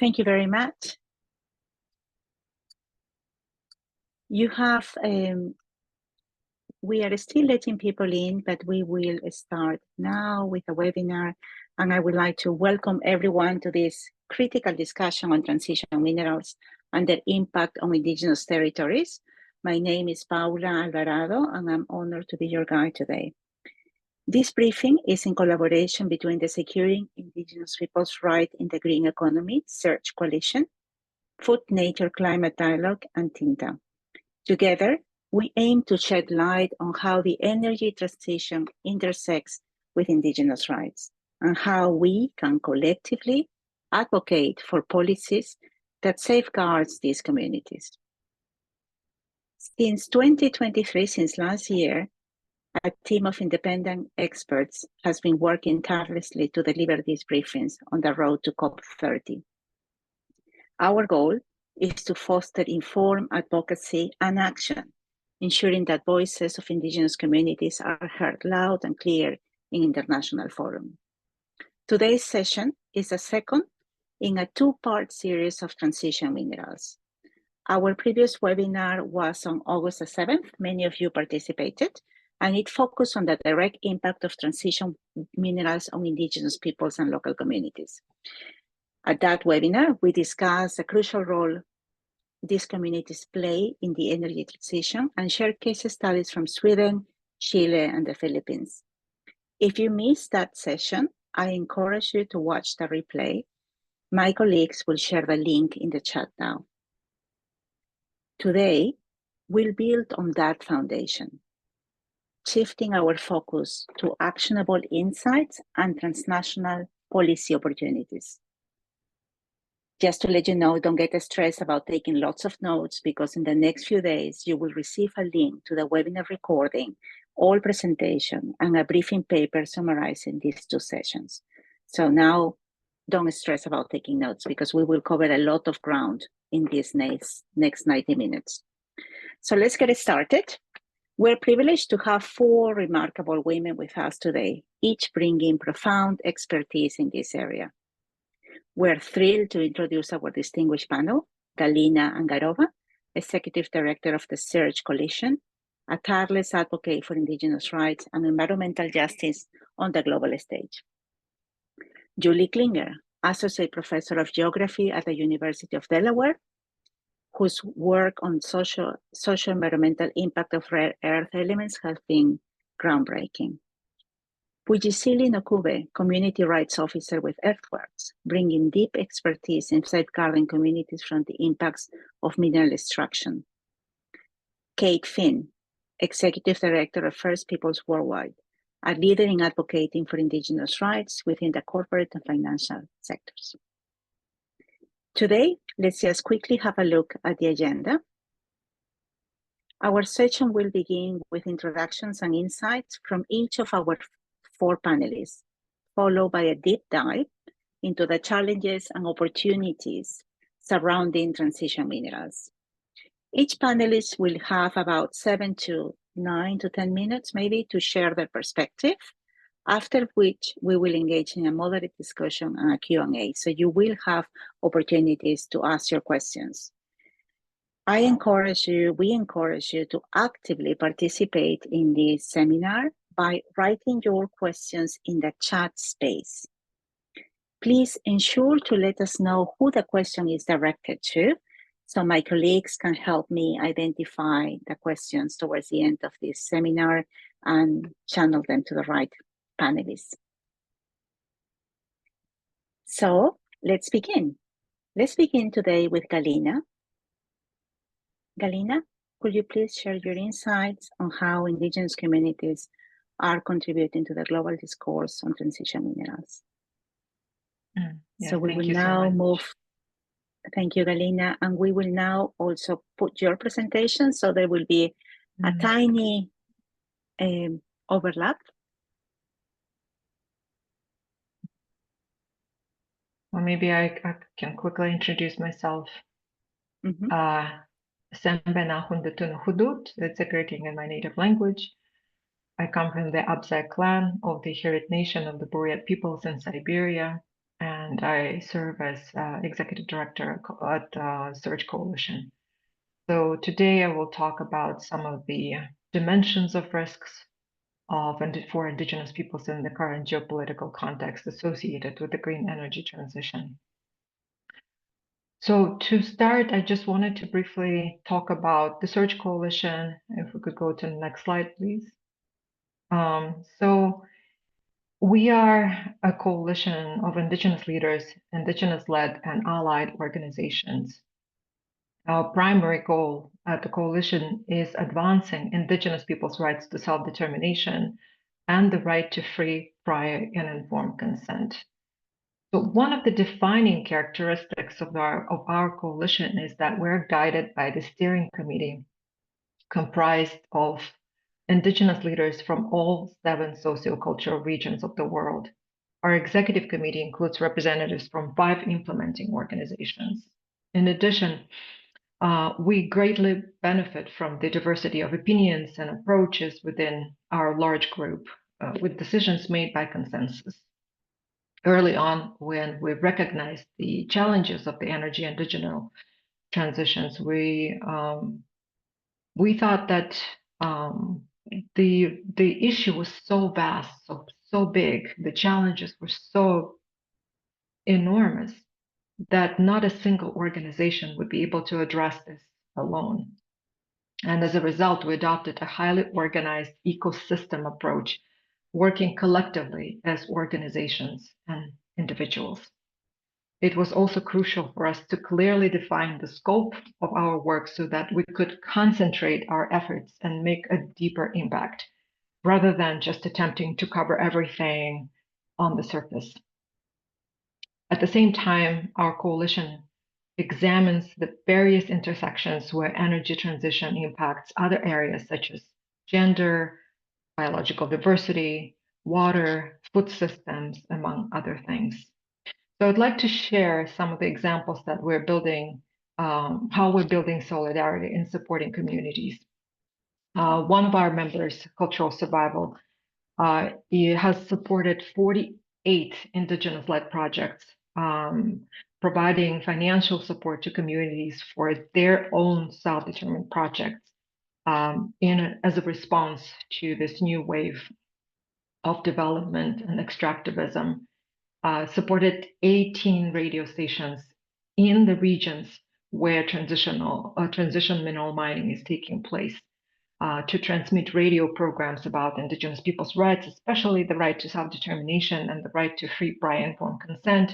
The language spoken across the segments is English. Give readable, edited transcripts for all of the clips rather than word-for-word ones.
Thank you very much. You have, we are still letting people in, but we will start now with a webinar. And I would like to welcome everyone to this critical discussion on transition minerals and their impact on indigenous territories. My name is Paula Alvarado, and I'm honored to be your guide today. This briefing is in collaboration between the Securing Indigenous Peoples' Rights in the Green Economy Search Coalition, Food, Nature, Climate Dialogue, and TINTA. Together, we aim to shed light on how the energy transition intersects with Indigenous rights and how we can collectively advocate for policies that safeguards these communities. Since 2023, since last year, a team of independent experts has been working tirelessly to deliver these briefings on the road to COP30. Our goal is to foster informed advocacy and action, ensuring that voices of Indigenous communities are heard loud and clear in international forums. Today's session is the second in a two-part series of transition minerals. Our previous webinar was on August the 7th. Many of you participated, and it focused on the direct impact of transition minerals on Indigenous peoples and local communities. At that webinar, we discussed the crucial role these communities play in the energy transition and shared case studies from Sweden, Chile, and the Philippines. If you missed that session, I encourage you to watch the replay. My colleagues will share the link in the chat now. Today, we'll build on that foundation, shifting our focus to actionable insights and transnational policy opportunities. Just to let you know, don't get stressed about taking lots of notes, because in the next few days, you will receive a link to the webinar recording, all presentation, and a briefing paper summarizing these two sessions. So now, don't stress about taking notes, because we will cover a lot of ground in these next 90 minutes. So let's get started. We're privileged to have four remarkable women with us today, each bringing profound expertise in this area. We're thrilled to introduce our distinguished panel, Galina Angarova, Executive Director of the Search Coalition, a tireless advocate for Indigenous rights and environmental justice on the global stage. Julie Klinger, Associate Professor of Geography at the University of Delaware, whose work on socio-environmental impact of rare earth elements has been groundbreaking. Vuyisile Ncube, Community Rights Officer with Earthworks, bringing deep expertise in safeguarding communities from the impacts of mineral extraction. Kate Finn, Executive Director of First Peoples Worldwide, a leader in advocating for Indigenous rights within the corporate and financial sectors. Today, let's just quickly have a look at the agenda. Our session will begin with introductions and insights from each of our four panelists, followed by a deep dive into the challenges and opportunities surrounding transition minerals. Each panelist will have about 7 to 9 to 10 minutes maybe to share their perspective, after which we will engage in a moderate discussion and a Q&A, so you will have opportunities to ask your questions. We encourage you to actively participate in this seminar by writing your questions in the chat space. Please ensure to let us know who the question is directed to, so my colleagues can help me identify the questions towards the end of this seminar and channel them to the right panelists. So let's begin. Let's begin today with Galina. Galina, could you please share your insights on how Indigenous communities are contributing to the global discourse on transition minerals? So we will now move. Thank you, Galina. And we will now also put your presentation, so there will be a tiny overlap. Well, maybe I can quickly introduce myself. That's a greeting in my native language. I come from the Abzai clan of the Herit Nation of the Buryat peoples in Siberia, and and I serve as Executive Director at Search Coalition. So today I will talk about some of the dimensions of risks for Indigenous peoples in the current geopolitical context associated with the green energy transition. So to start, I just wanted to briefly talk about the Search Coalition. If we could go to the next slide, please. So we are a coalition of Indigenous leaders, Indigenous-led and allied organizations. Our primary goal at the coalition is advancing Indigenous peoples' rights to self-determination and the right to free, prior, and informed consent. So one of the defining characteristics of our coalition is that we're guided by the steering committee comprised of Indigenous leaders from all 7 sociocultural regions of the world. Our executive committee includes representatives from 5 implementing organizations. In addition, we greatly benefit from the diversity of opinions and approaches within our large group, with decisions made by consensus. Early on, when we recognized the challenges of the energy and digital transitions, we thought that the issue was so vast, so big, the challenges were so enormous that not a single organization would be able to address this alone. And as a result, we adopted a highly organized ecosystem approach, working collectively as organizations and individuals. It was also crucial for us to clearly define the scope of our work so that we could concentrate our efforts and make a deeper impact, rather than just attempting to cover everything on the surface. At the same time, our coalition examines the various intersections where energy transition impacts other areas such as gender, biological diversity, water, food systems, among other things. So I'd like to share some of the examples that we're building, how we're building solidarity in supporting communities. One of our members, Cultural Survival, has supported 48 Indigenous-led projects, providing financial support to communities for their own self-determined projects as a response to this new wave of development and extractivism. Supported 18 radio stations in the regions where transition mineral mining is taking place, to transmit radio programs about Indigenous peoples' rights, especially the right to self-determination and the right to free, prior, informed consent,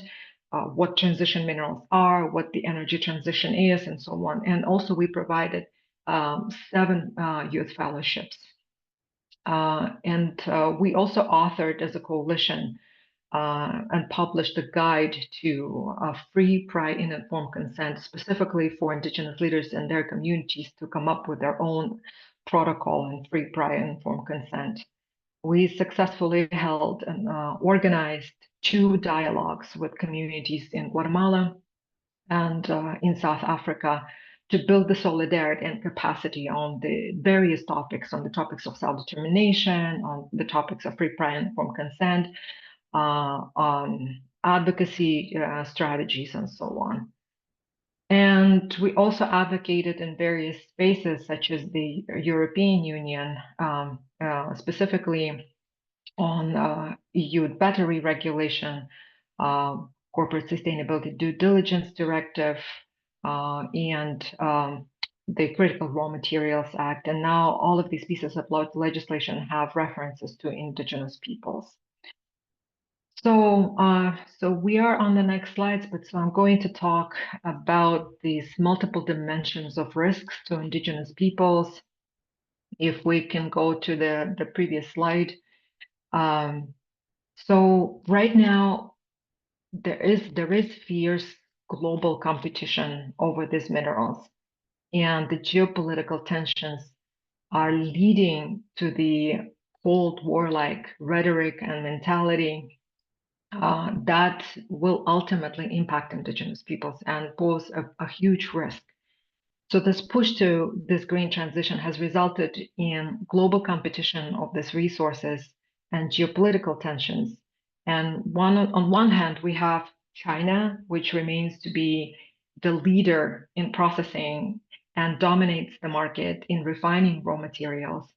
what transition minerals are, what the energy transition is, and so on. And also we provided 7 youth fellowships. And we also authored as a coalition and published a guide to free, prior, and informed consent, specifically for Indigenous leaders and their communities to come up with their own protocol and free, prior, and informed consent. We successfully held and organized 2 dialogues with communities in Guatemala and in South Africa to build the solidarity and capacity on the various topics, on the topics of self-determination, on the topics of free, prior, and informed consent, on advocacy strategies, and so on. And we also advocated in various spaces, such as the European Union, specifically on EU battery regulation, corporate sustainability due diligence directive, and the Critical Raw Materials Act. And now all of these pieces of legislation have references to Indigenous peoples. So we are on the next slides, but so I'm going to talk about these multiple dimensions of risks to Indigenous peoples. If we can go to the previous slide. So right now, there is fierce global competition over these minerals, and the geopolitical tensions are leading to the Cold War-like rhetoric and mentality that will ultimately impact Indigenous peoples and pose a huge risk. So this push to this green transition has resulted in global competition of these resources and geopolitical tensions. And on one hand, we have China, which remains to be the leader in processing and dominates the market in refining raw materials.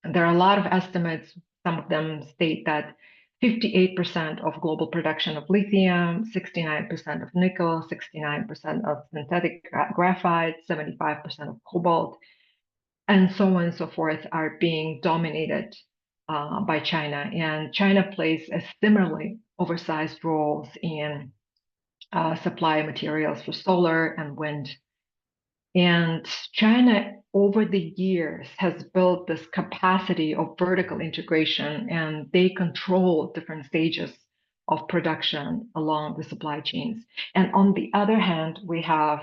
And there are a lot of estimates. Some of them state that 58% of global production of lithium, 69% of nickel, 69% of synthetic graphite, 75% of cobalt, and so on and so forth are being dominated by China. And China plays a similarly oversized roles in supply materials for solar and wind. And China, over the years, has built this capacity of vertical integration, and they control different stages of production along the supply chains. And on the other hand, we have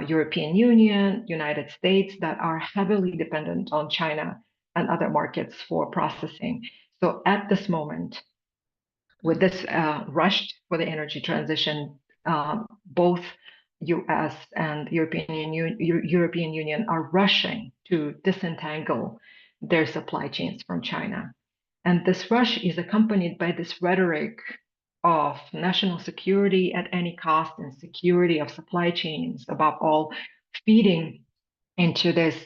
European Union, United States that are heavily dependent on China and other markets for processing. So at this moment, with this rush for the energy transition, both US and European Union are rushing to disentangle their supply chains from China. And this rush is accompanied by this rhetoric of national security at any cost and security of supply chains, above all, feeding into this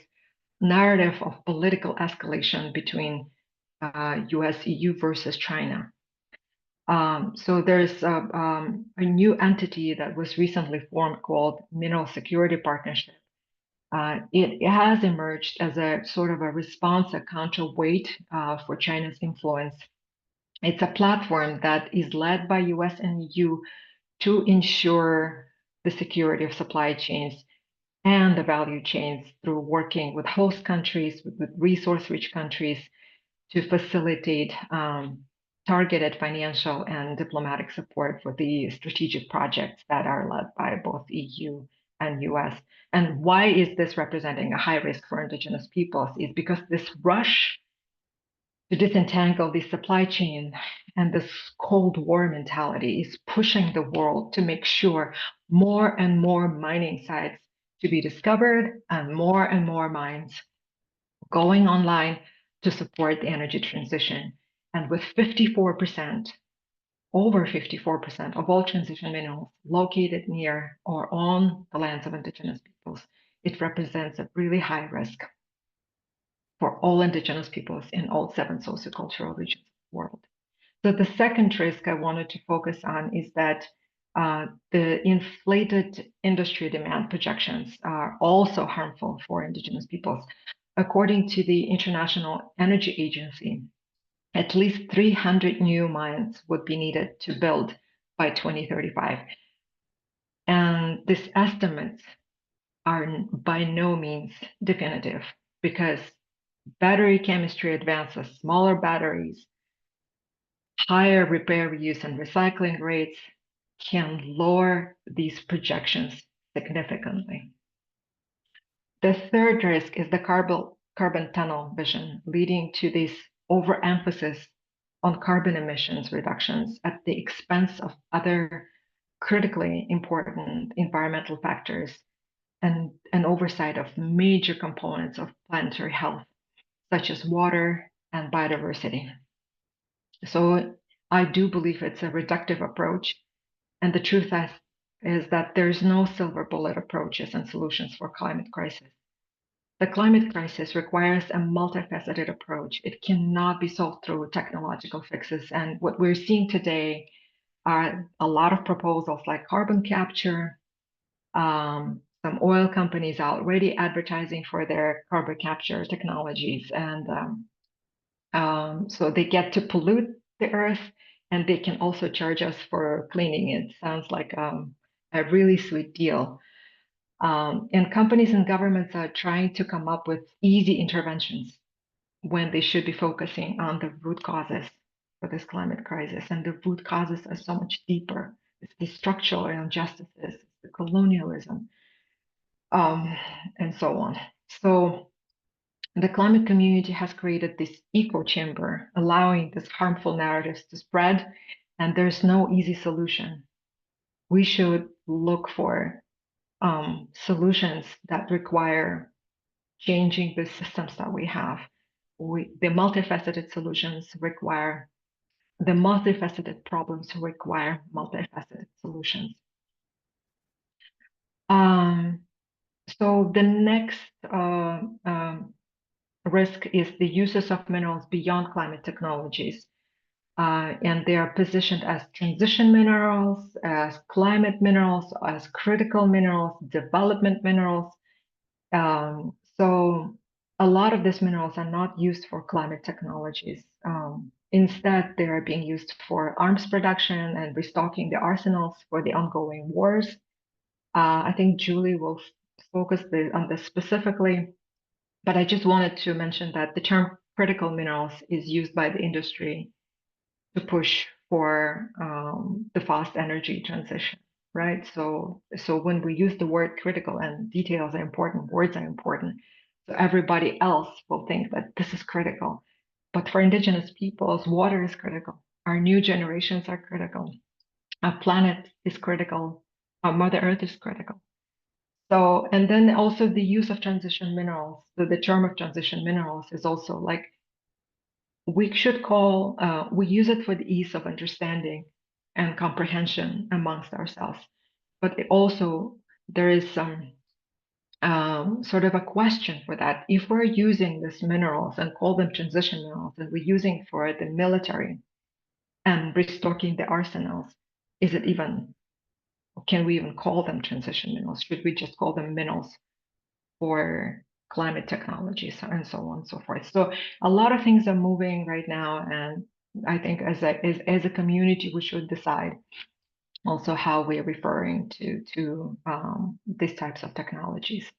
narrative of political escalation between US, EU versus China. So there's a new entity that was recently formed called Mineral Security Partnership. It has emerged as a sort of a response, a counterweight for China's influence. It's a platform that is led by US and EU to ensure the security of supply chains and the value chains through working with host countries, with resource-rich countries to facilitate targeted financial and diplomatic support for the strategic projects that are led by both EU and US. And why is this representing a high risk for indigenous peoples? Is because this rush to disentangle the supply chain and this Cold War mentality is pushing the world to make sure more and more mining sites to be discovered and more mines going online to support the energy transition. And with 54%, over 54% of all transition minerals located near or on the lands of indigenous peoples, it represents a really high risk for all indigenous peoples in all 7 sociocultural regions of the world. So the second risk I wanted to focus on is that the inflated industry demand projections are also harmful for indigenous peoples. According to the International Energy Agency, at least 300 new mines would be needed to build by 2035. And these estimates are by no means definitive because battery chemistry advances, smaller batteries, higher repair, reuse, and recycling rates can lower these projections significantly. The third risk is the carbon tunnel vision, leading to this overemphasis on carbon emissions reductions at the expense of other critically important environmental factors and an oversight of major components of planetary health, such as water and biodiversity. So I do believe it's a reductive approach. And the truth is that there's no silver bullet approaches and solutions for climate crisis. The climate crisis requires a multifaceted approach. It cannot be solved through technological fixes. And what we're seeing today are a lot of proposals like carbon capture. Some oil companies are already advertising for their carbon capture technologies. And so they get to pollute the earth, and they can also charge us for cleaning it. Sounds like a really sweet deal. And companies and governments are trying to come up with easy interventions when they should be focusing on the root causes for this climate crisis. And the root causes are so much deeper. It's the structural injustices, it's the colonialism, and so on. So the climate community has created this echo chamber, allowing these harmful narratives to spread, and there's no easy solution. We should look for solutions that require changing the systems that we have. The multifaceted solutions require, the multifaceted problems require multifaceted solutions. So the next risk is the uses of minerals beyond climate technologies. And they are positioned as transition minerals, as climate minerals, as critical minerals, development minerals. So a lot of these minerals are not used for climate technologies. Instead, they are being used for arms production and restocking the arsenals for the ongoing wars. I think Julie will focus on this specifically, but I just wanted to mention that the term critical minerals is used by the industry to push for the fast energy transition, right? So when we use the word critical, and details are important, words are important, so everybody else will think that this is critical. But for Indigenous peoples, water is critical. Our new generations are critical. Our planet is critical. Our Mother Earth is critical. So, and then also the use of transition minerals. So the term of transition minerals is also like, we should call, we use it for the ease of understanding and comprehension amongst ourselves. But also there is some sort of a question for that. If we're using these minerals and call them transition minerals, and we're using for the military and restocking the arsenals, is it even, can we even call them transition minerals? Should we just call them minerals for climate technologies and so on and so forth? So a lot of things are moving right now, and I think as a community we should decide also how we're referring to these types of technologies.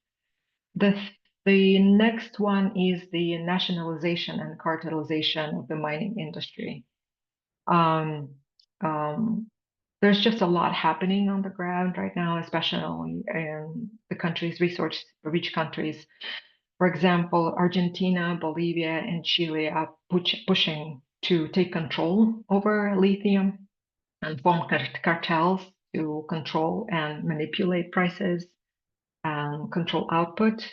The next one is the nationalization and cartelization of the mining industry. There's just a lot happening on the ground right now, especially in the countries, resource-rich countries. For example, Argentina, Bolivia, and Chile are pushing to take control over lithium and form cartels to control and manipulate prices and control output.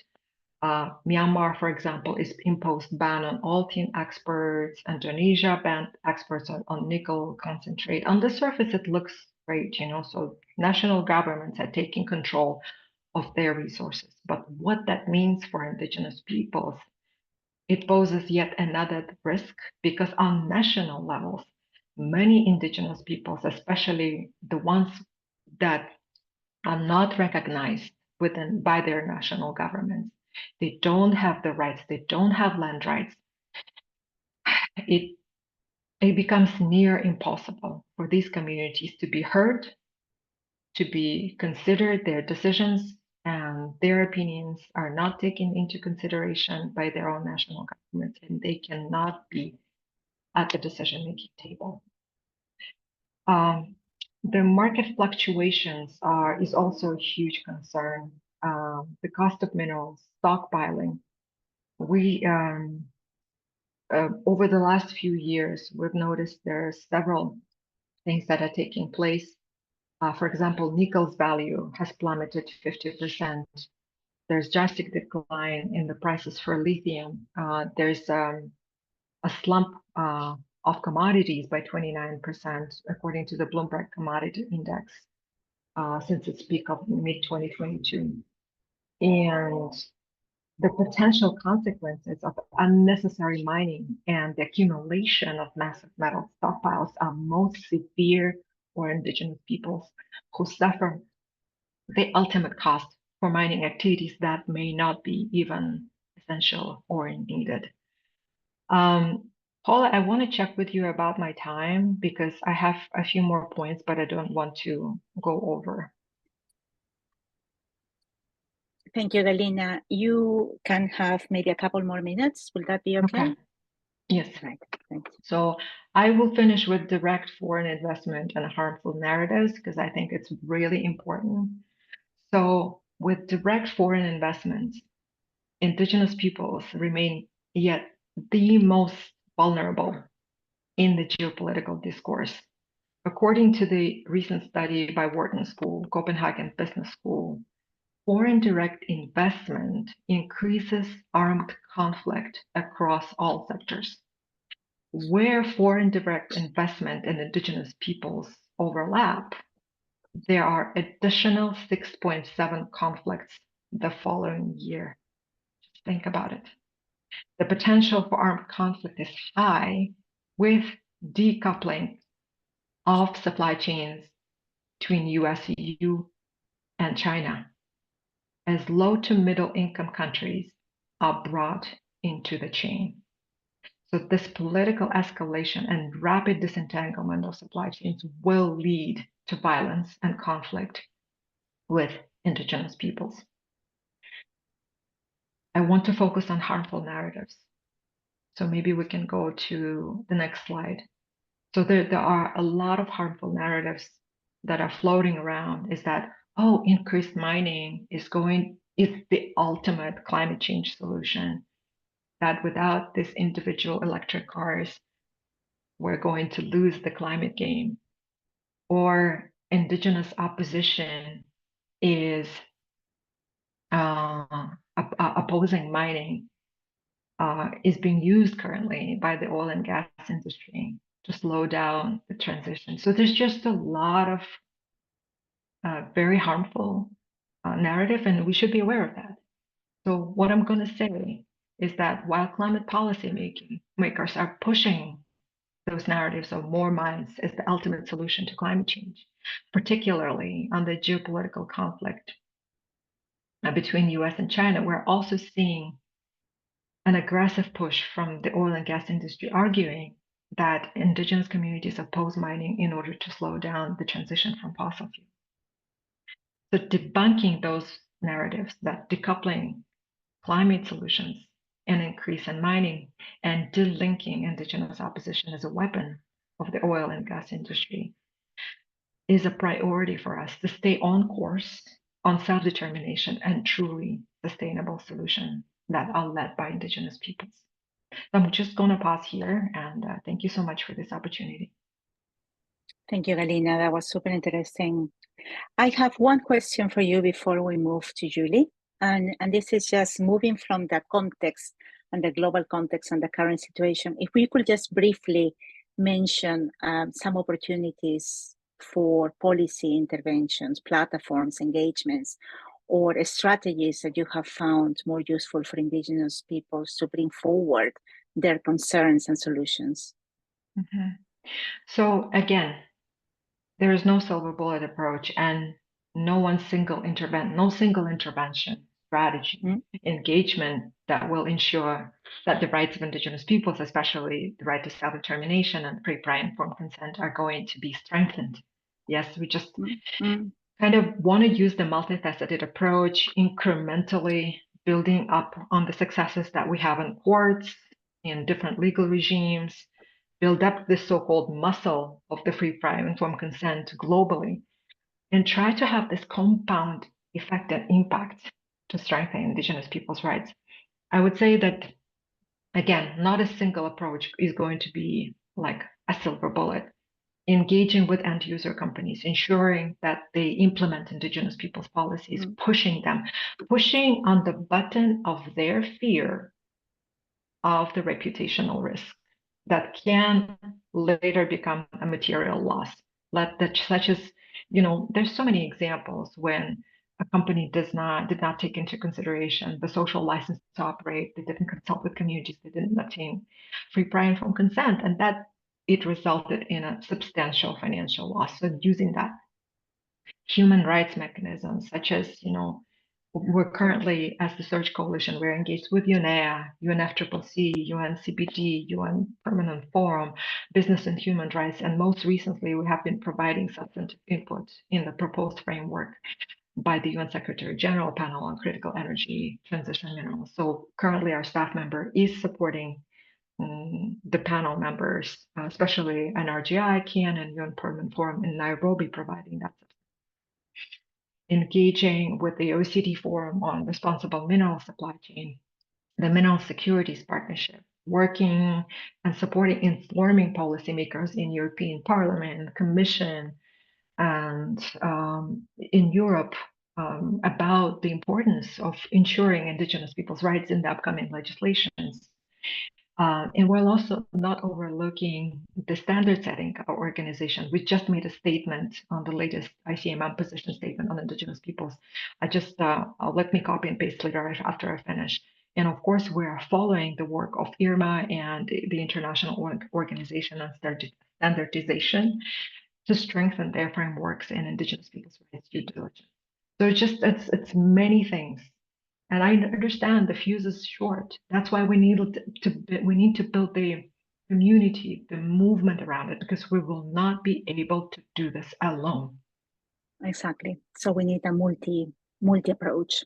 Myanmar, for example, is imposed ban on all tin exports. Indonesia banned exports on nickel concentrate. On the surface, it looks great, you know, so national governments are taking control of their resources. But what that means for Indigenous peoples, it poses yet another risk, because on national levels, many Indigenous peoples, especially the ones that are not recognized by their national governments, they don't have the rights, they don't have land rights. It becomes near impossible for these communities to be heard, to be considered. Their decisions and their opinions are not taken into consideration by their own national governments, and they cannot be at the decision-making table. The market fluctuations is also a huge concern. The cost of minerals, stockpiling. We over the last few years, we've noticed there are several things that are taking place. For example, nickel's value has plummeted 50%. There's drastic decline in the prices for lithium. There's a slump of commodities by 29%, according to the Bloomberg Commodity Index, since its peak of mid-2022. And the potential consequences of unnecessary mining and the accumulation of massive metal stockpiles are most severe for Indigenous peoples, who suffer the ultimate cost for mining activities that may not be even essential or needed. Paula, I want to check with you about my time, because I have a few more points, but I don't want to go over. Thank you, Galina. You can have maybe a couple more minutes. Will that be okay? Yes. Right. Thank you. So I will finish with direct foreign investment and harmful narratives, because I think it's really important. So with direct foreign investments, Indigenous peoples remain yet the most vulnerable in the geopolitical discourse. According to the recent study by Wharton School, Copenhagen Business School, foreign direct investment increases armed conflict across all sectors. Where foreign direct investment and Indigenous peoples overlap there are additional 6.7 conflicts the following year. Just think about it. The potential for armed conflict is high with decoupling of supply chains between US, EU, and China, as low to middle income countries are brought into the chain. So this political escalation and rapid disentanglement of supply chains will lead to violence and conflict with indigenous peoples. I want to focus on harmful narratives. So maybe we can go to the next slide. So there are a lot of harmful narratives that are floating around, is that, oh, increased mining is the ultimate climate change solution, that without this individual electric cars, we're going to lose the climate game. Or indigenous opposition is opposing mining, is being used currently by the oil and gas industry to slow down the transition. So there's just a lot of very harmful narrative, and we should be aware of that. So what I'm going to say is that while climate policy makers are pushing those narratives of more mines as the ultimate solution to climate change, particularly on the geopolitical conflict between US and China, we're also seeing an aggressive push from the oil and gas industry arguing that indigenous communities oppose mining in order to slow down the transition from fossil fuel. So debunking those narratives that decoupling climate solutions and increase in mining and delinking indigenous opposition as a weapon of the oil and gas industry is a priority for us to stay on course on self-determination and truly sustainable solutions that are led by indigenous peoples. So I'm just going to pause here, and thank you so much for this opportunity. Thank you, Galina. That was super interesting. I have one question for you before we move to Julie. And this is just moving from the context and the global context and the current situation. If we could just briefly mention some opportunities for policy interventions, platforms, engagements, or strategies that you have found more useful for indigenous peoples to bring forward their concerns and solutions. Mm-hmm. So again, there is no silver bullet approach, and no single intervention strategy, engagement that will ensure that the rights of indigenous peoples, especially the right to self-determination and free, prior, informed consent, are going to be strengthened. Yes, we just kind of want to use the multifaceted approach, incrementally building up on the successes that we have in courts, in different legal regimes, build up this so-called muscle of the free, prior, informed consent globally, and try to have this compound effect and impact to strengthen indigenous people's rights. I would say that, again, not a single approach is going to be like a silver bullet. Engaging with end user companies, ensuring that they implement indigenous people's policies, pushing on the button of their fear of the reputational risk that can later become a material loss. Such as, there's so many examples when a company did not take into consideration the social license to operate, they didn't consult with communities, they didn't obtain free, prior, informed consent, and that it resulted in a substantial financial loss. So using that human rights mechanisms, such as, we're currently, as the Search Coalition, we're engaged with UNEA, UNFCCC, UNCPD, UN Permanent Forum, Business and Human Rights, and most recently, we have been providing substantive input in the proposed framework by the UN Secretary General Panel on Critical Energy Transition Minerals. So currently, our staff member is supporting the panel members, especially NRGI, CAN, and UN Permanent Forum in Nairobi, providing that support. Engaging with the OECD Forum on Responsible Mineral Supply Chain, the Mineral Securities Partnership, working and supporting informing policymakers in European Parliament, Commission, and in Europe about the importance of ensuring indigenous people's rights in the upcoming legislations. And we're also not overlooking the standard setting of our organization. We just made a statement on the latest ICMM position statement on Indigenous peoples. I'll let me copy and paste later after I finish. And of course, we're following the work of IRMA and the International Organization on Standardization to strengthen their frameworks in Indigenous peoples' rights due diligence. So it's many things. And I understand the fuse is short. That's why we need to build the community, the movement around it, because we will not be able to do this alone. Exactly. So we need a multi approach.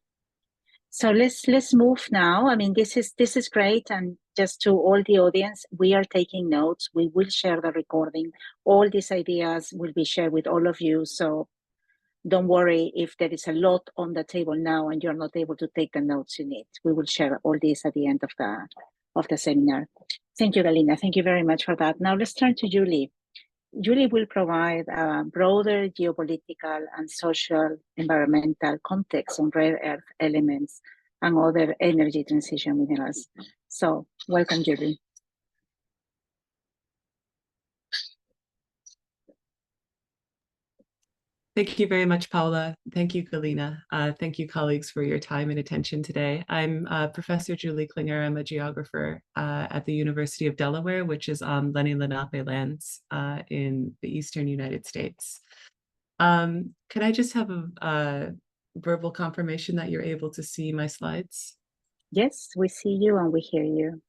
So let's move now. I mean, this is great, and just to all the audience, we are taking notes. We will share the recording. All these ideas will be shared with all of you. So don't worry if there is a lot on the table now and you're not able to take the notes you need. We will share all this at the end of the seminar. Thank you, Galina. Thank you very much for that. Now let's turn to Julie. Julie will provide a broader geopolitical and social environmental context on rare earth elements and other energy transition minerals. So welcome, Julie. Thank you very much, Paula. Thank you, Galina. Thank you, colleagues, for your time and attention today. I'm Professor Julie Klinger. I'm a geographer at the University of Delaware, which is on Lenni Lenape lands in the eastern United States. Can I just have a verbal confirmation that you're able to see my slides? Yes, we see you and we hear you.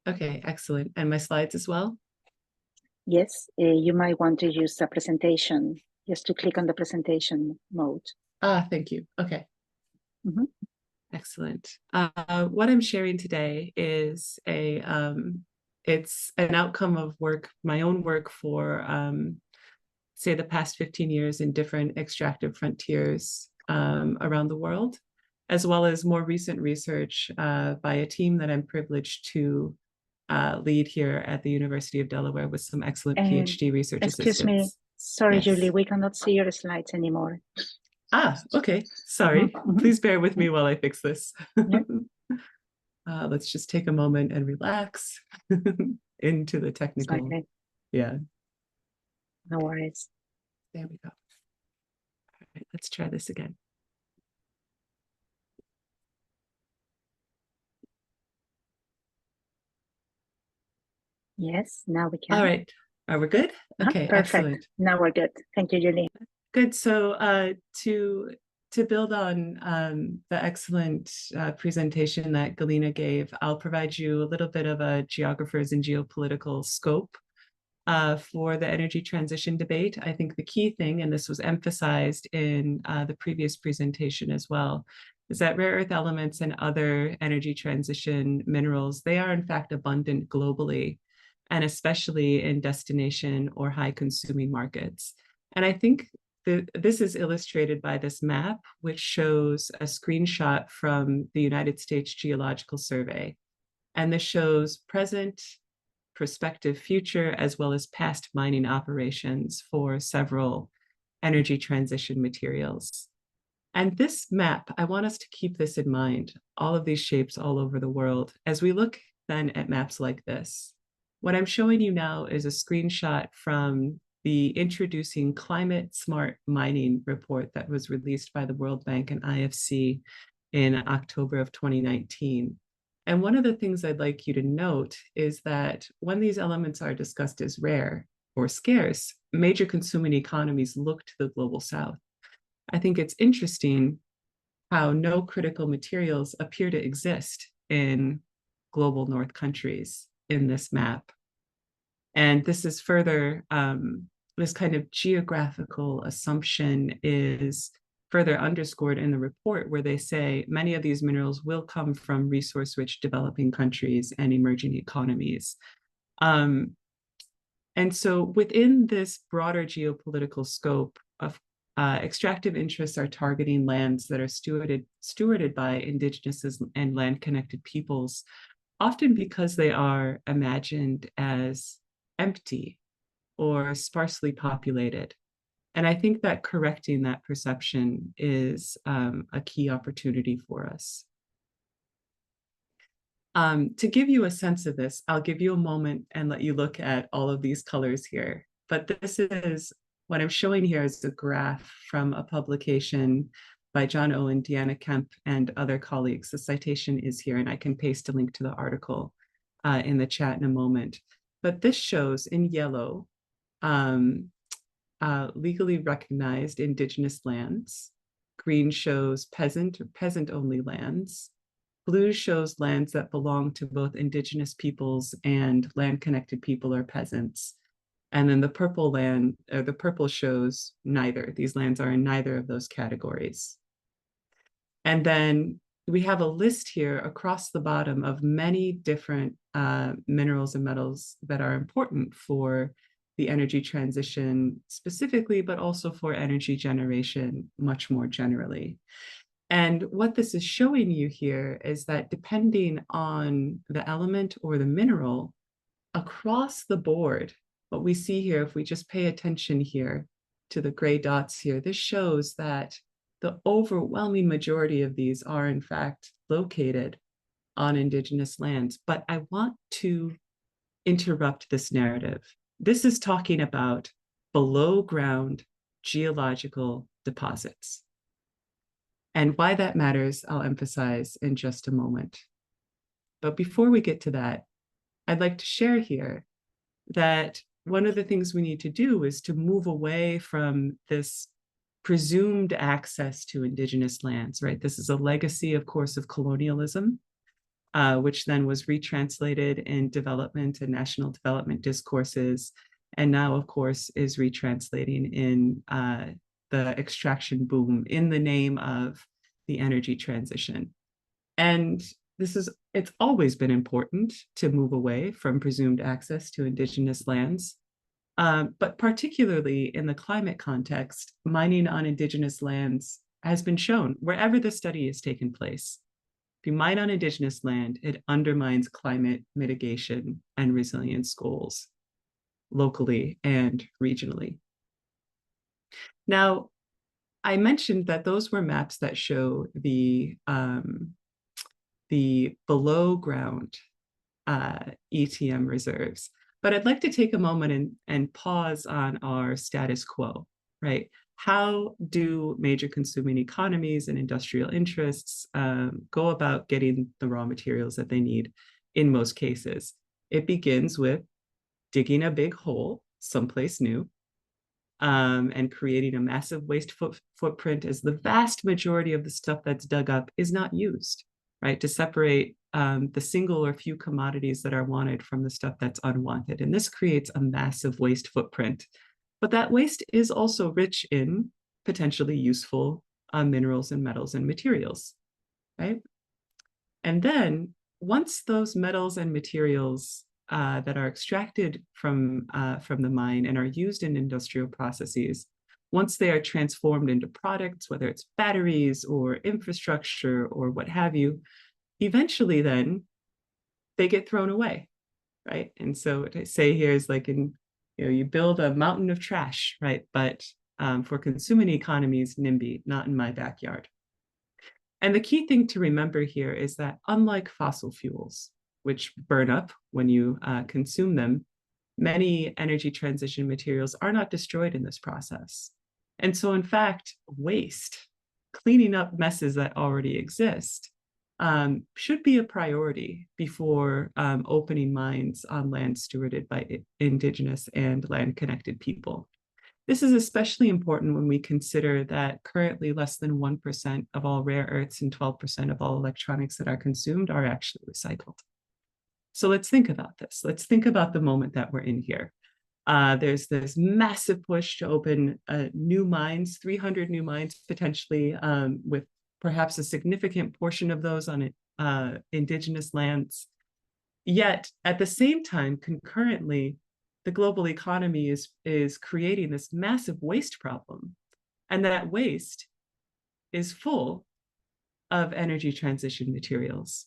Okay, excellent. And my slides as well? Yes, you might want to use the presentation, just to click on the presentation mode. Thank you. Okay. Mm-hmm. Excellent. What I'm sharing today is it's an outcome of work, my own work for, say, the past 15 years in different extractive frontiers around the world, as well as more recent research by a team that I'm privileged to lead here at the University of Delaware with some excellent PhD research assistants. Excuse me. Sorry, Yes. Julie, we cannot see your slides anymore. Okay. Sorry. Please bear with me while I fix this. Let's just take a moment and relax into the technical. Slightly. Yeah. No worries. There we go. All right, let's try this again. Yes, now we can. All right. Are we good? Okay, perfect. Excellent. Now we're good. Thank you, Julie. Good. So to build on the excellent presentation that Galina gave, I'll provide you a little bit of a geographer's and geopolitical scope for the energy transition debate. I think the key thing, and this was emphasized in the previous presentation as well, is that rare earth elements and other energy transition minerals, they are in fact abundant globally, and especially in destination or high consuming markets. And I think this is illustrated by this map, which shows a screenshot from the United States Geological Survey. And this shows present, prospective, future, as well as past mining operations for several energy transition materials. And this map, I want us to keep this in mind, all of these shapes all over the world, as we look then at maps like this. What I'm showing you now is a screenshot from the Introducing Climate Smart Mining report that was released by the World Bank and IFC in October of 2019. And one of the things I'd like you to note is that when these elements are discussed as rare or scarce, major consuming economies look to the global south. I think it's interesting how no critical materials appear to exist in global north countries in this map. And this is further, this kind of geographical assumption is further underscored in the report, where they say many of these minerals will come from resource-rich developing countries and emerging economies. And so within this broader geopolitical scope of extractive interests are targeting lands that are stewarded by indigenous and land-connected peoples, often because they are imagined as empty or sparsely populated. And I think that correcting that perception is a key opportunity for us. To give you a sense of this, I'll give you a moment and let you look at all of these colors here. But this is what I'm showing here is a graph from a publication by John Owen, Deanna Kemp, and other colleagues. The citation is here, and I can paste a link to the article in the chat in a moment. But this shows in yellow legally recognized indigenous lands. Green shows peasant or peasant-only lands. Blue shows lands that belong to both indigenous peoples and land-connected people or peasants. And then the purple shows neither. These lands are in neither of those categories. And then we have a list here across the bottom of many different minerals and metals that are important for the energy transition specifically, but also for energy generation much more generally. And what this is showing you here is that depending on the element or the mineral, across the board, what we see here, if we just pay attention here to the gray dots here, this shows that the overwhelming majority of these are in fact located on indigenous lands. But I want to interrupt this narrative. This is talking about below ground geological deposits. And why that matters, I'll emphasize in just a moment. But before we get to that, I'd like to share here that one of the things we need to do is to move away from this presumed access to indigenous lands, right? This is a legacy, of course, of colonialism, which then was retranslated in development and national development discourses, and now, of course, is retranslating in the extraction boom in the name of the energy transition. And it's always been important to move away from presumed access to indigenous lands, but particularly in the climate context, mining on indigenous lands has been shown wherever the study has taken place. If you mine on indigenous land, it undermines climate mitigation and resilience goals locally and regionally. Now, I mentioned that those were maps that show the below ground ETM reserves. But I'd like to take a moment and pause on our status quo, right? How do major consuming economies and industrial interests go about getting the raw materials that they need in most cases? It begins with digging a big hole someplace new and creating a massive waste footprint, as the vast majority of the stuff that's dug up is not used, right? To separate the single or few commodities that are wanted from the stuff that's unwanted. And this creates a massive waste footprint. But that waste is also rich in potentially useful minerals and metals and materials, right? And then once those metals and materials that are extracted from the mine and are used in industrial processes, once they are transformed into products, whether it's batteries or infrastructure or what have you, eventually then they get thrown away, right? And so what I say here is like you build a mountain of trash, right? But for consuming economies, NIMBY, not in my backyard. And the key thing to remember here is that unlike fossil fuels, which burn up when you consume them, many energy transition materials are not destroyed in this process. And so in fact, waste, cleaning up messes that already exist, should be a priority before opening mines on land stewarded by indigenous and land-connected people. This is especially important when we consider that currently less than 1% of all rare earths and 12% of all electronics that are consumed are actually recycled. So let's think about this. Let's think about the moment that we're in here. There's this massive push to open new mines, 300 new mines potentially, with perhaps a significant portion of those on indigenous lands. Yet at the same time, concurrently, the global economy is creating this massive waste problem. And that waste is full of energy transition materials.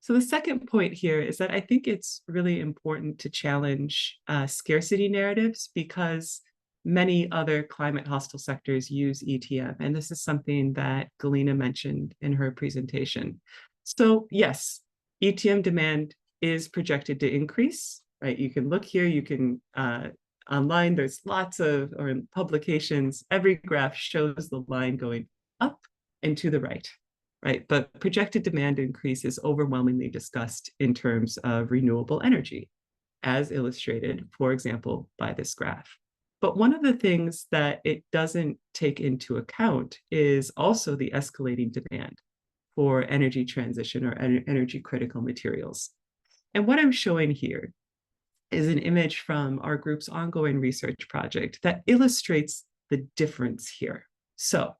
So the second point here is that I think it's really important to challenge scarcity narratives, because many other climate hostile sectors use ETM. And this is something that Galina mentioned in her presentation. So yes, ETM demand is projected to increase, right? You can look here, you can, online, there's lots of, or in publications, every graph shows the line going up and to the right, right? But projected demand increase is overwhelmingly discussed in terms of renewable energy, as illustrated, for example, by this graph. But one of the things that it doesn't take into account is also the escalating demand for energy transition or energy critical materials. And what I'm showing here is an image from our group's ongoing research project that illustrates the difference here. So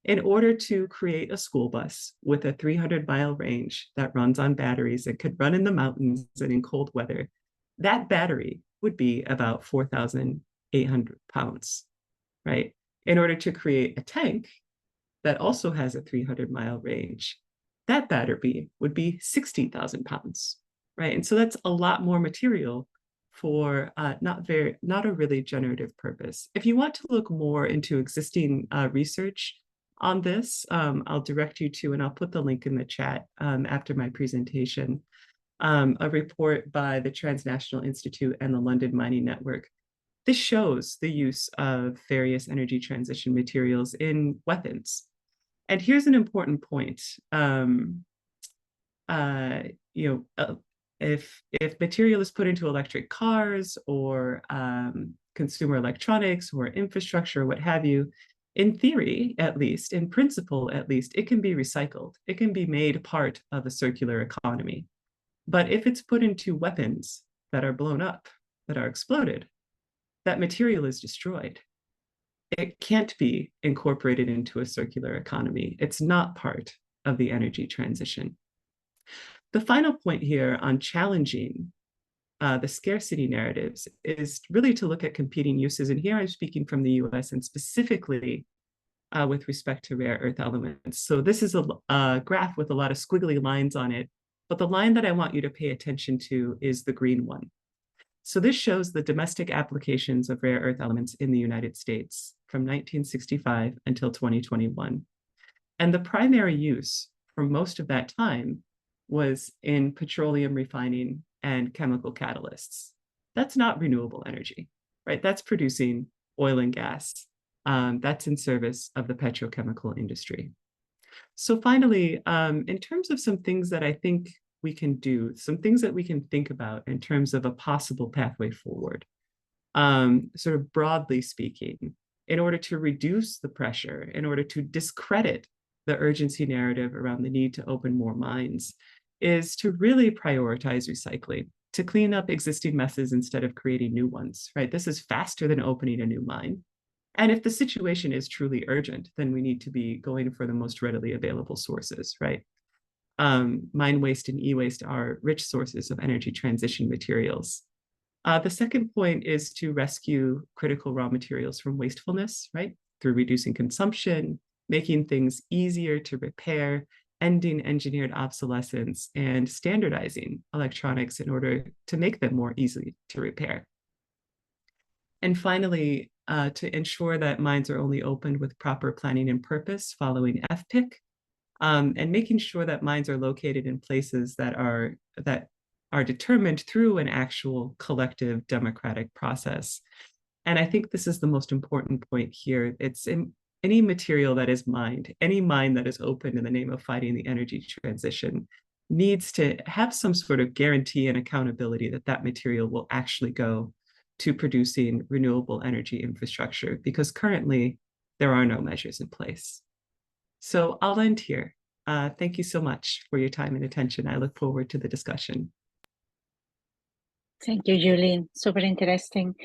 in order to create a school bus with a 300-mile range that runs on batteries and could run in the mountains and in cold weather, that battery would be about 4,800 pounds, right? In order to create a tank that also has a 300-mile range, that battery would be 60,000 pounds, right? And so that's a lot more material for not a really generative purpose. If you want to look more into existing research on this, I'll direct you to, and I'll put the link in the chat after my presentation, a report by the Transnational Institute and the London Mining Network. This shows the use of various energy transition materials in weapons. And here's an important point. If material is put into electric cars or consumer electronics or infrastructure or what have you, in theory, at least, in principle, at least, it can be recycled. It can be made part of a circular economy. But if it's put into weapons that are blown up, that are exploded, that material is destroyed. It can't be incorporated into a circular economy. It's not part of the energy transition. The final point here on challenging the scarcity narratives is really to look at competing uses. And here I'm speaking from the US and specifically with respect to rare earth elements. So this is a graph with a lot of squiggly lines on it, but the line that I want you to pay attention to is the green one. So this shows the domestic applications of rare earth elements in the United States from 1965 until 2021. And the primary use for most of that time was in petroleum refining and chemical catalysts. That's not renewable energy, right? That's producing oil and gas. That's in service of the petrochemical industry. So finally, in terms of some things that I think we can do, some things that we can think about in terms of a possible pathway forward, sort of broadly speaking, in order to reduce the pressure, in order to discredit the urgency narrative around the need to open more mines, is to really prioritize recycling, to clean up existing messes instead of creating new ones, right? This is faster than opening a new mine. And if the situation is truly urgent, then we need to be going for the most readily available sources, right? Mine waste and e-waste are rich sources of energy transition materials. The second point is to rescue critical raw materials from wastefulness, right? Through reducing consumption, making things easier to repair, ending engineered obsolescence, and standardizing electronics in order to make them more easy to repair. And finally, to ensure that mines are only opened with proper planning and purpose following FPIC, and making sure that mines are located in places that are determined through an actual collective democratic process. And I think this is the most important point here. It's in any material that is mined, any mine that is opened in the name of fighting the energy transition needs to have some sort of guarantee and accountability that that material will actually go to producing renewable energy infrastructure, because currently there are no measures in place. So I'll end here. Thank you so much for your time and attention. I look forward to the discussion. Thank you, Julie. Super interesting.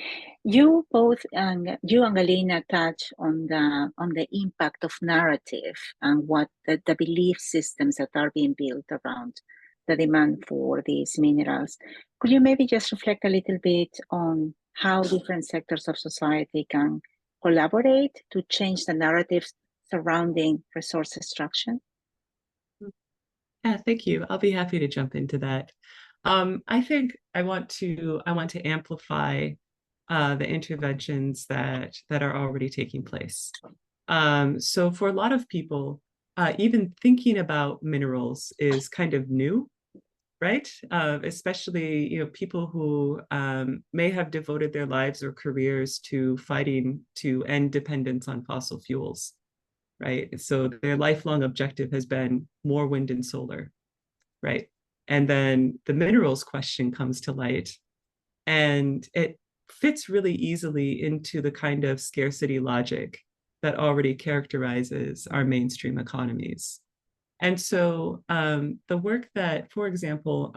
You both, you and Galina, touch on the impact of narrative and what the belief systems that are being built around the demand for these minerals. Could you maybe just reflect a little bit on how different sectors of society can collaborate to change the narratives surrounding resource extraction? Yeah, thank you. I'll be happy to jump into that. I think I want to amplify the interventions that are already taking place. So for a lot of people, even thinking about minerals is kind of new. right? Especially, people who may have devoted their lives or careers to fighting to end dependence on fossil fuels, right? So their lifelong objective has been more wind and solar, right? And then the minerals question comes to light, and it fits really easily into the kind of scarcity logic that already characterizes our mainstream economies. And so the work that, for example,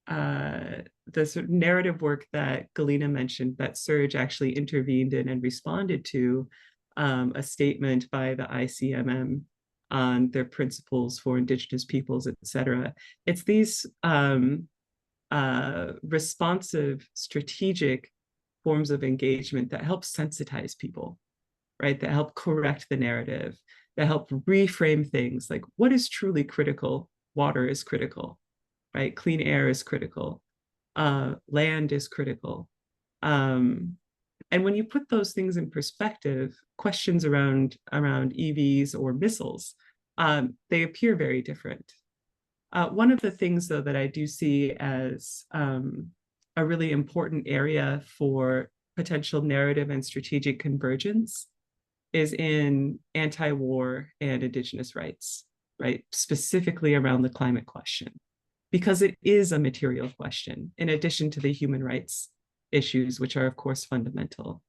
the sort of narrative work that Galina mentioned that Serge actually intervened in and responded to, a statement by the ICMM on their principles for Indigenous peoples, et cetera. It's these responsive, strategic forms of engagement that help sensitize people, right? That help correct the narrative, that help reframe things like what is truly critical. Water is critical, right? Clean air is critical. Land is critical. And when you put those things in perspective, questions around EVs or missiles, they appear very different. One of the things, though, that I do see as a really important area for potential narrative and strategic convergence is in anti-war and Indigenous rights, right? Specifically around the climate question, because it is a material question, in addition to the human rights issues, which are, of course, fundamental.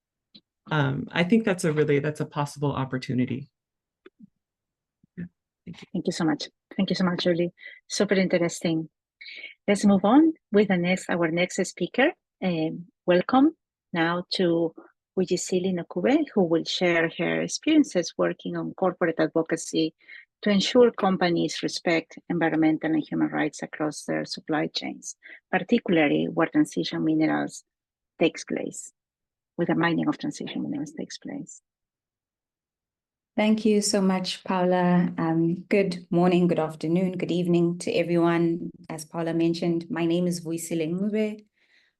I think that's a possible opportunity. Yeah. Thank you. Thank you so much. Thank you so much, Julie. Super interesting. Let's move on with our next speaker. Welcome now to Vuyisile Ncube, who will share her experiences working on corporate advocacy to ensure companies respect environmental and human rights across their supply chains, particularly where transition minerals takes place, where the mining of transition minerals takes place. Thank you so much, Paula. Good morning, good afternoon, good evening to everyone. As Paula mentioned, my name is Vuyisile Ncube.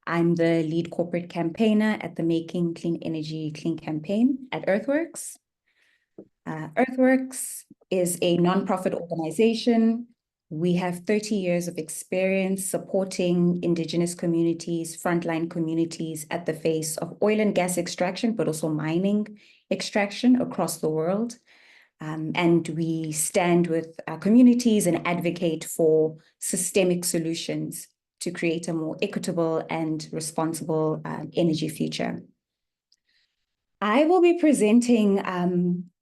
I'm the lead corporate campaigner at the Making Clean Energy Clean campaign at Earthworks. Earthworks is a nonprofit organization. We have 30 years of experience supporting Indigenous communities, frontline communities at the face of oil and gas extraction, but also mining extraction across the world. And we stand with our communities and advocate for systemic solutions to create a more equitable and responsible energy future. I will be presenting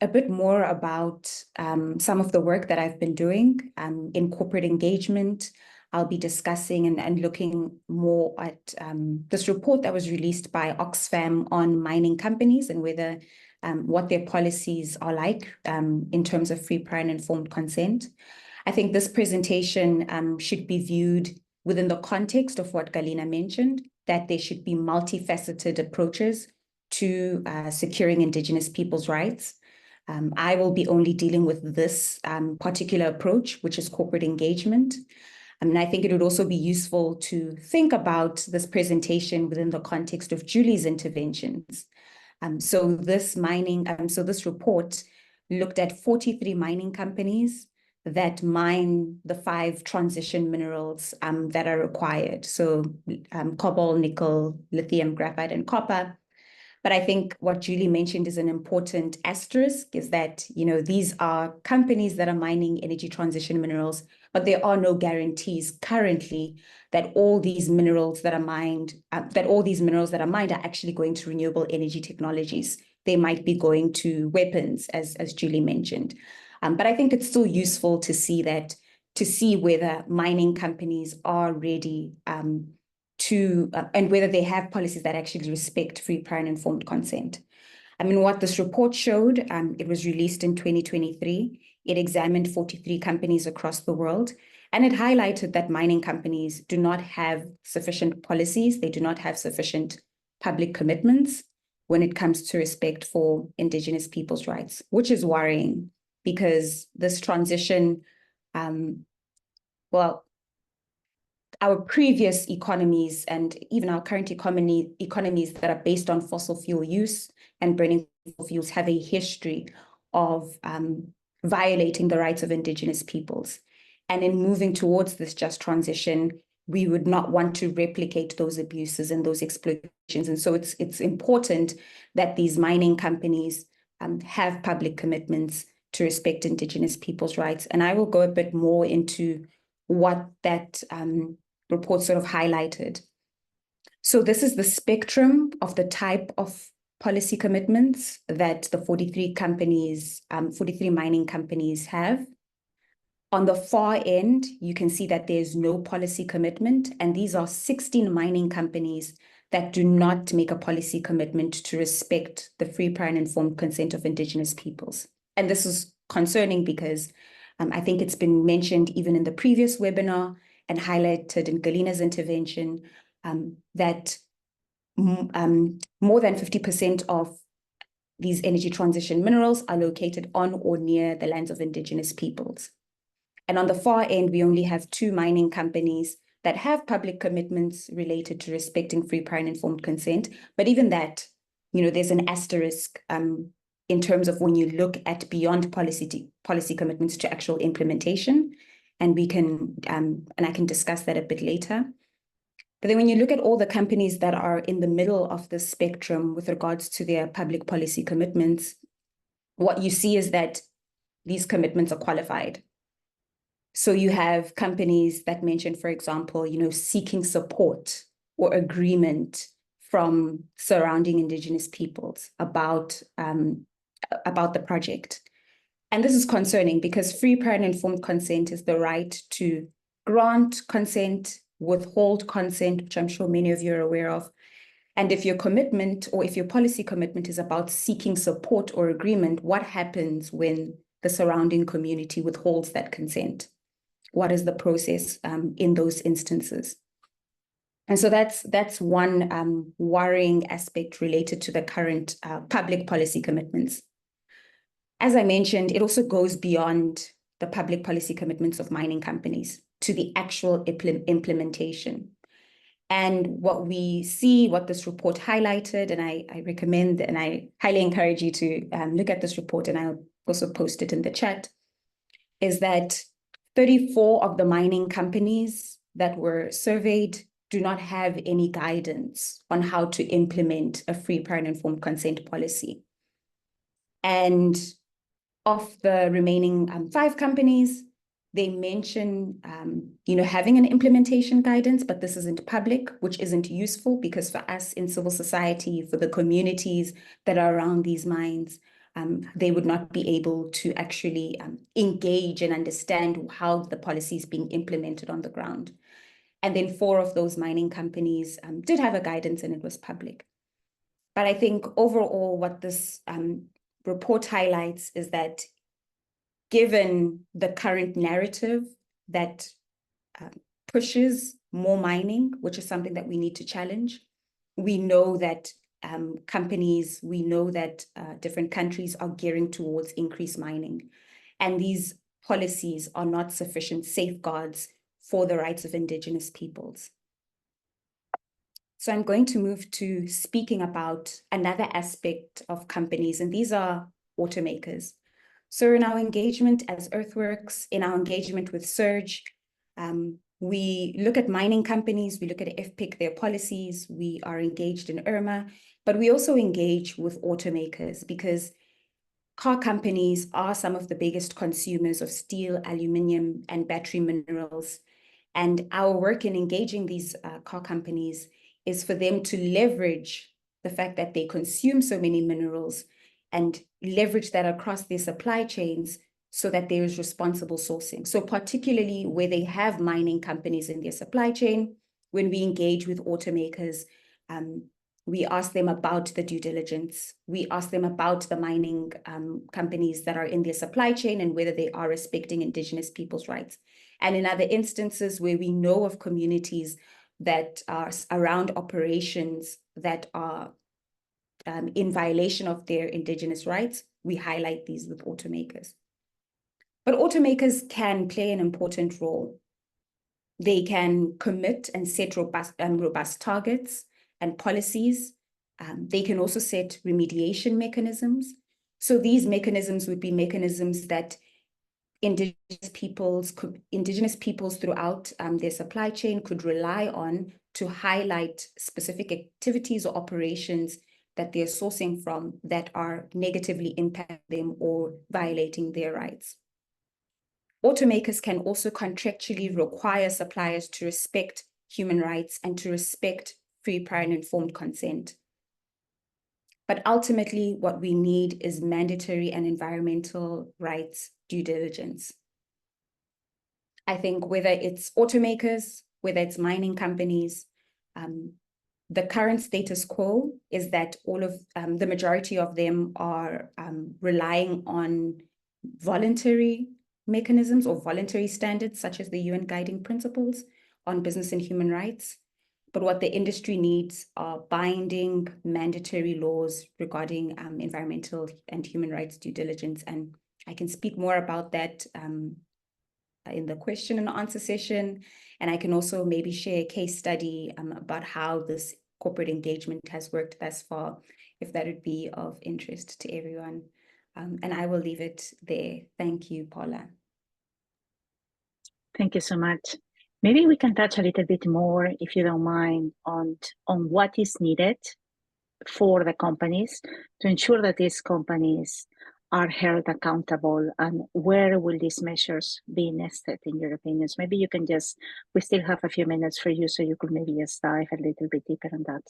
a bit more about some of the work that I've been doing in corporate engagement. I'll be discussing and looking more at this report that was released by Oxfam on mining companies and whether what their policies are like in terms of free, prior, and informed consent. I think this presentation should be viewed within the context of what Galina mentioned, that there should be multifaceted approaches to securing Indigenous people's rights. I will be only dealing with this particular approach, which is corporate engagement. And I think it would also be useful to think about this presentation within the context of Julie's interventions. So this report looked at 43 mining companies that mine the 5 transition minerals that are required. So cobalt, nickel, lithium, graphite, and copper. But I think what Julie mentioned is an important asterisk, is that, these are companies that are mining energy transition minerals, but there are no guarantees currently that all these minerals that are mined, are actually going to renewable energy technologies. They might be going to weapons, as Julie mentioned. But I think it's still useful to see whether mining companies are ready and whether they have policies that actually respect free, prior, and informed consent. I mean, what this report showed, it was released in 2023. It examined 43 companies across the world, and it highlighted that mining companies do not have sufficient policies. They do not have sufficient public commitments when it comes to respect for Indigenous people's rights, which is worrying because this transition, our previous economies and even our current economies that are based on fossil fuel use and burning fossil fuels have a history of violating the rights of Indigenous peoples. And in moving towards this just transition, we would not want to replicate those abuses and those exploitations. And so it's important that these mining companies have public commitments to respect Indigenous people's rights. And I will go a bit more into what that report sort of highlighted. So this is the spectrum of the type of policy commitments that the 43 mining companies have. On the far end, you can see that there's no policy commitment, and these are 16 mining companies that do not make a policy commitment to respect the free, prior, and informed consent of Indigenous peoples. And this is concerning because I think it's been mentioned even in the previous webinar and highlighted in Galina's intervention that more than 50% of these energy transition minerals are located on or near the lands of Indigenous peoples. And on the far end, we only have 2 mining companies that have public commitments related to respecting free, prior, and informed consent. But even that, there's an asterisk in terms of when you look at beyond policy commitments to actual implementation. And we can, and I can discuss that a bit later. But then when you look at all the companies that are in the middle of the spectrum with regards to their public policy commitments, what you see is that these commitments are qualified. So you have companies that mention, for example, seeking support or agreement from surrounding Indigenous peoples about the project. And this is concerning because free, prior, and informed consent is the right to grant consent, withhold consent, which I'm sure many of you are aware of. And if your commitment or if your policy commitment is about seeking support or agreement, what happens when the surrounding community withholds that consent? What is the process in those instances? And so that's one worrying aspect related to the current public policy commitments. As I mentioned, it also goes beyond the public policy commitments of mining companies to the actual implementation. And what we see, what this report highlighted, and I recommend and I highly encourage you to look at this report, and I'll also post it in the chat, is that 34 of the mining companies that were surveyed do not have any guidance on how to implement a free, prior, and informed consent policy. And of the remaining 5 companies, they mention having an implementation guidance, but this isn't public, which isn't useful because for us in civil society, for the communities that are around these mines, they would not be able to actually engage and understand how the policy is being implemented on the ground. And then 4 of those mining companies did have a guidance and it was public. But I think overall what this report highlights is that given the current narrative that pushes more mining, which is something that we need to challenge, we know that different countries are gearing towards increased mining. And these policies are not sufficient safeguards for the rights of Indigenous peoples. So I'm going to move to speaking about another aspect of companies, and these are automakers. So in our engagement as Earthworks, in our engagement with Surge, we look at mining companies, we look at FPIC, their policies, we are engaged in IRMA, but we also engage with automakers because car companies are some of the biggest consumers of steel, aluminium, and battery minerals. And our work in engaging these car companies is for them to leverage the fact that they consume so many minerals and leverage that across their supply chains so that there is responsible sourcing. So particularly where they have mining companies in their supply chain, when we engage with automakers, we ask them about the due diligence. We ask them about the mining companies that are in their supply chain and whether they are respecting Indigenous people's rights. And in other instances where we know of communities that are around operations that are in violation of their Indigenous rights, we highlight these with automakers. But automakers can play an important role. They can commit and set robust targets and policies. They can also set remediation mechanisms. So these mechanisms would be mechanisms that indigenous peoples throughout their supply chain could rely on to highlight specific activities or operations that they're sourcing from that are negatively impacting them or violating their rights. Automakers can also contractually require suppliers to respect human rights and to respect free, prior, and informed consent. But ultimately, what we need is mandatory and environmental rights due diligence. I think whether it's automakers, whether it's mining companies, the current status quo is that all of the majority of them are relying on voluntary mechanisms or voluntary standards, such as the UN Guiding Principles on Business and Human Rights. But what the industry needs are binding mandatory laws regarding environmental and human rights due diligence. And I can speak more about that in the question and answer session. And I can also maybe share a case study about how this corporate engagement has worked thus far, if that would be of interest to everyone. And I will leave it there. Thank you, Paula. Thank you so much. Maybe we can touch a little bit more, if you don't mind, on what is needed for the companies to ensure that these companies are held accountable, and where will these measures be nested, in your opinions? Maybe you can just, we still have a few minutes for you, so you could maybe just dive a little bit deeper on that.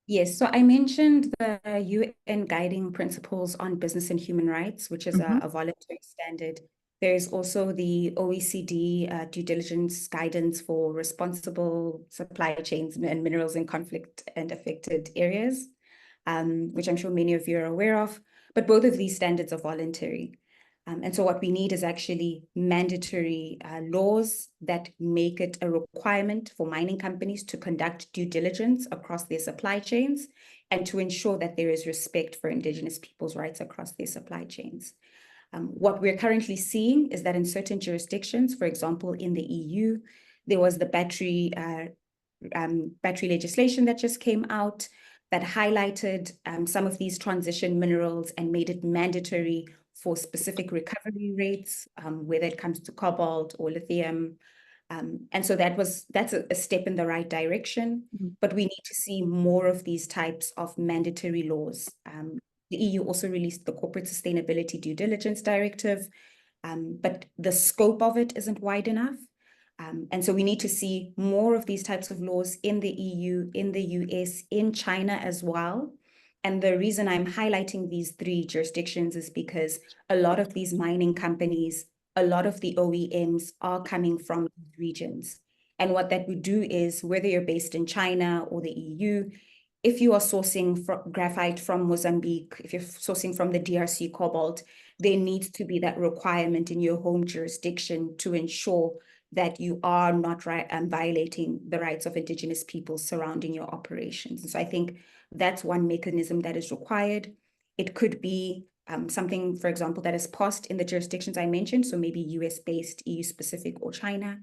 Yes, so I mentioned the UN Guiding Principles on Business and Human Rights, which is a voluntary standard. There's also the OECD due diligence guidance for responsible supply chains and minerals in conflict and affected areas, which I'm sure many of you are aware of. But both of these standards are voluntary. And so what we need is actually mandatory laws that make it a requirement for mining companies to conduct due diligence across their supply chains and to ensure that there is respect for indigenous peoples' rights across their supply chains. What we're currently seeing is that in certain jurisdictions, for example, in the EU, there was the battery legislation that just came out that highlighted some of these transition minerals and made it mandatory for specific recovery rates, whether it comes to cobalt or lithium. And so that's a step in the right direction, but we need to see more of these types of mandatory laws. The EU also released the Corporate Sustainability Due Diligence Directive, but the scope of it isn't wide enough. And so we need to see more of these types of laws in the EU, in the US, in China as well. And the reason I'm highlighting these three jurisdictions is because a lot of these mining companies, a lot of the OEMs are coming from these regions. And what that would do is, whether you're based in China or the EU, if you are sourcing graphite from Mozambique, if you're sourcing from the DRC cobalt, there needs to be that requirement in your home jurisdiction to ensure that you are not violating the rights of indigenous peoples surrounding your operations. And so I think that's one mechanism that is required. It could be something, for example, that is passed in the jurisdictions I mentioned, so maybe US-based, EU-specific, or China.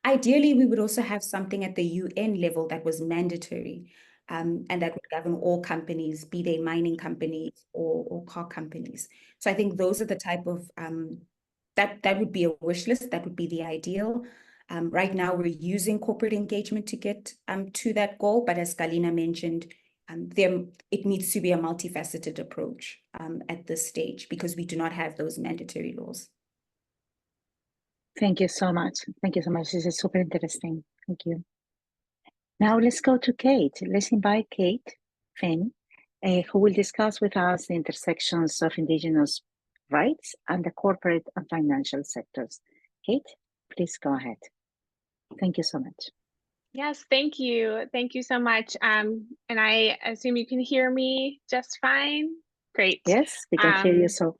Ideally, we would also have something at the UN level that was mandatory, and that would govern all companies, be they mining companies or car companies. So I think those are the type of, that would be a wish list, that would be the ideal. Right now, we're using corporate engagement to get to that goal, but as Galina mentioned, it needs to be a multifaceted approach at this stage, because we do not have those mandatory laws. Thank you so much. Thank you so much. This is super interesting. Thank you. Now let's go to Kate. Let's invite Kate Finn, who will discuss with us the intersections of indigenous rights and the corporate and financial sectors. Kate, please go ahead. Thank you so much. Yes, thank you. Thank you so much. And I assume you can hear me just fine. Great. Yes, we can hear you. So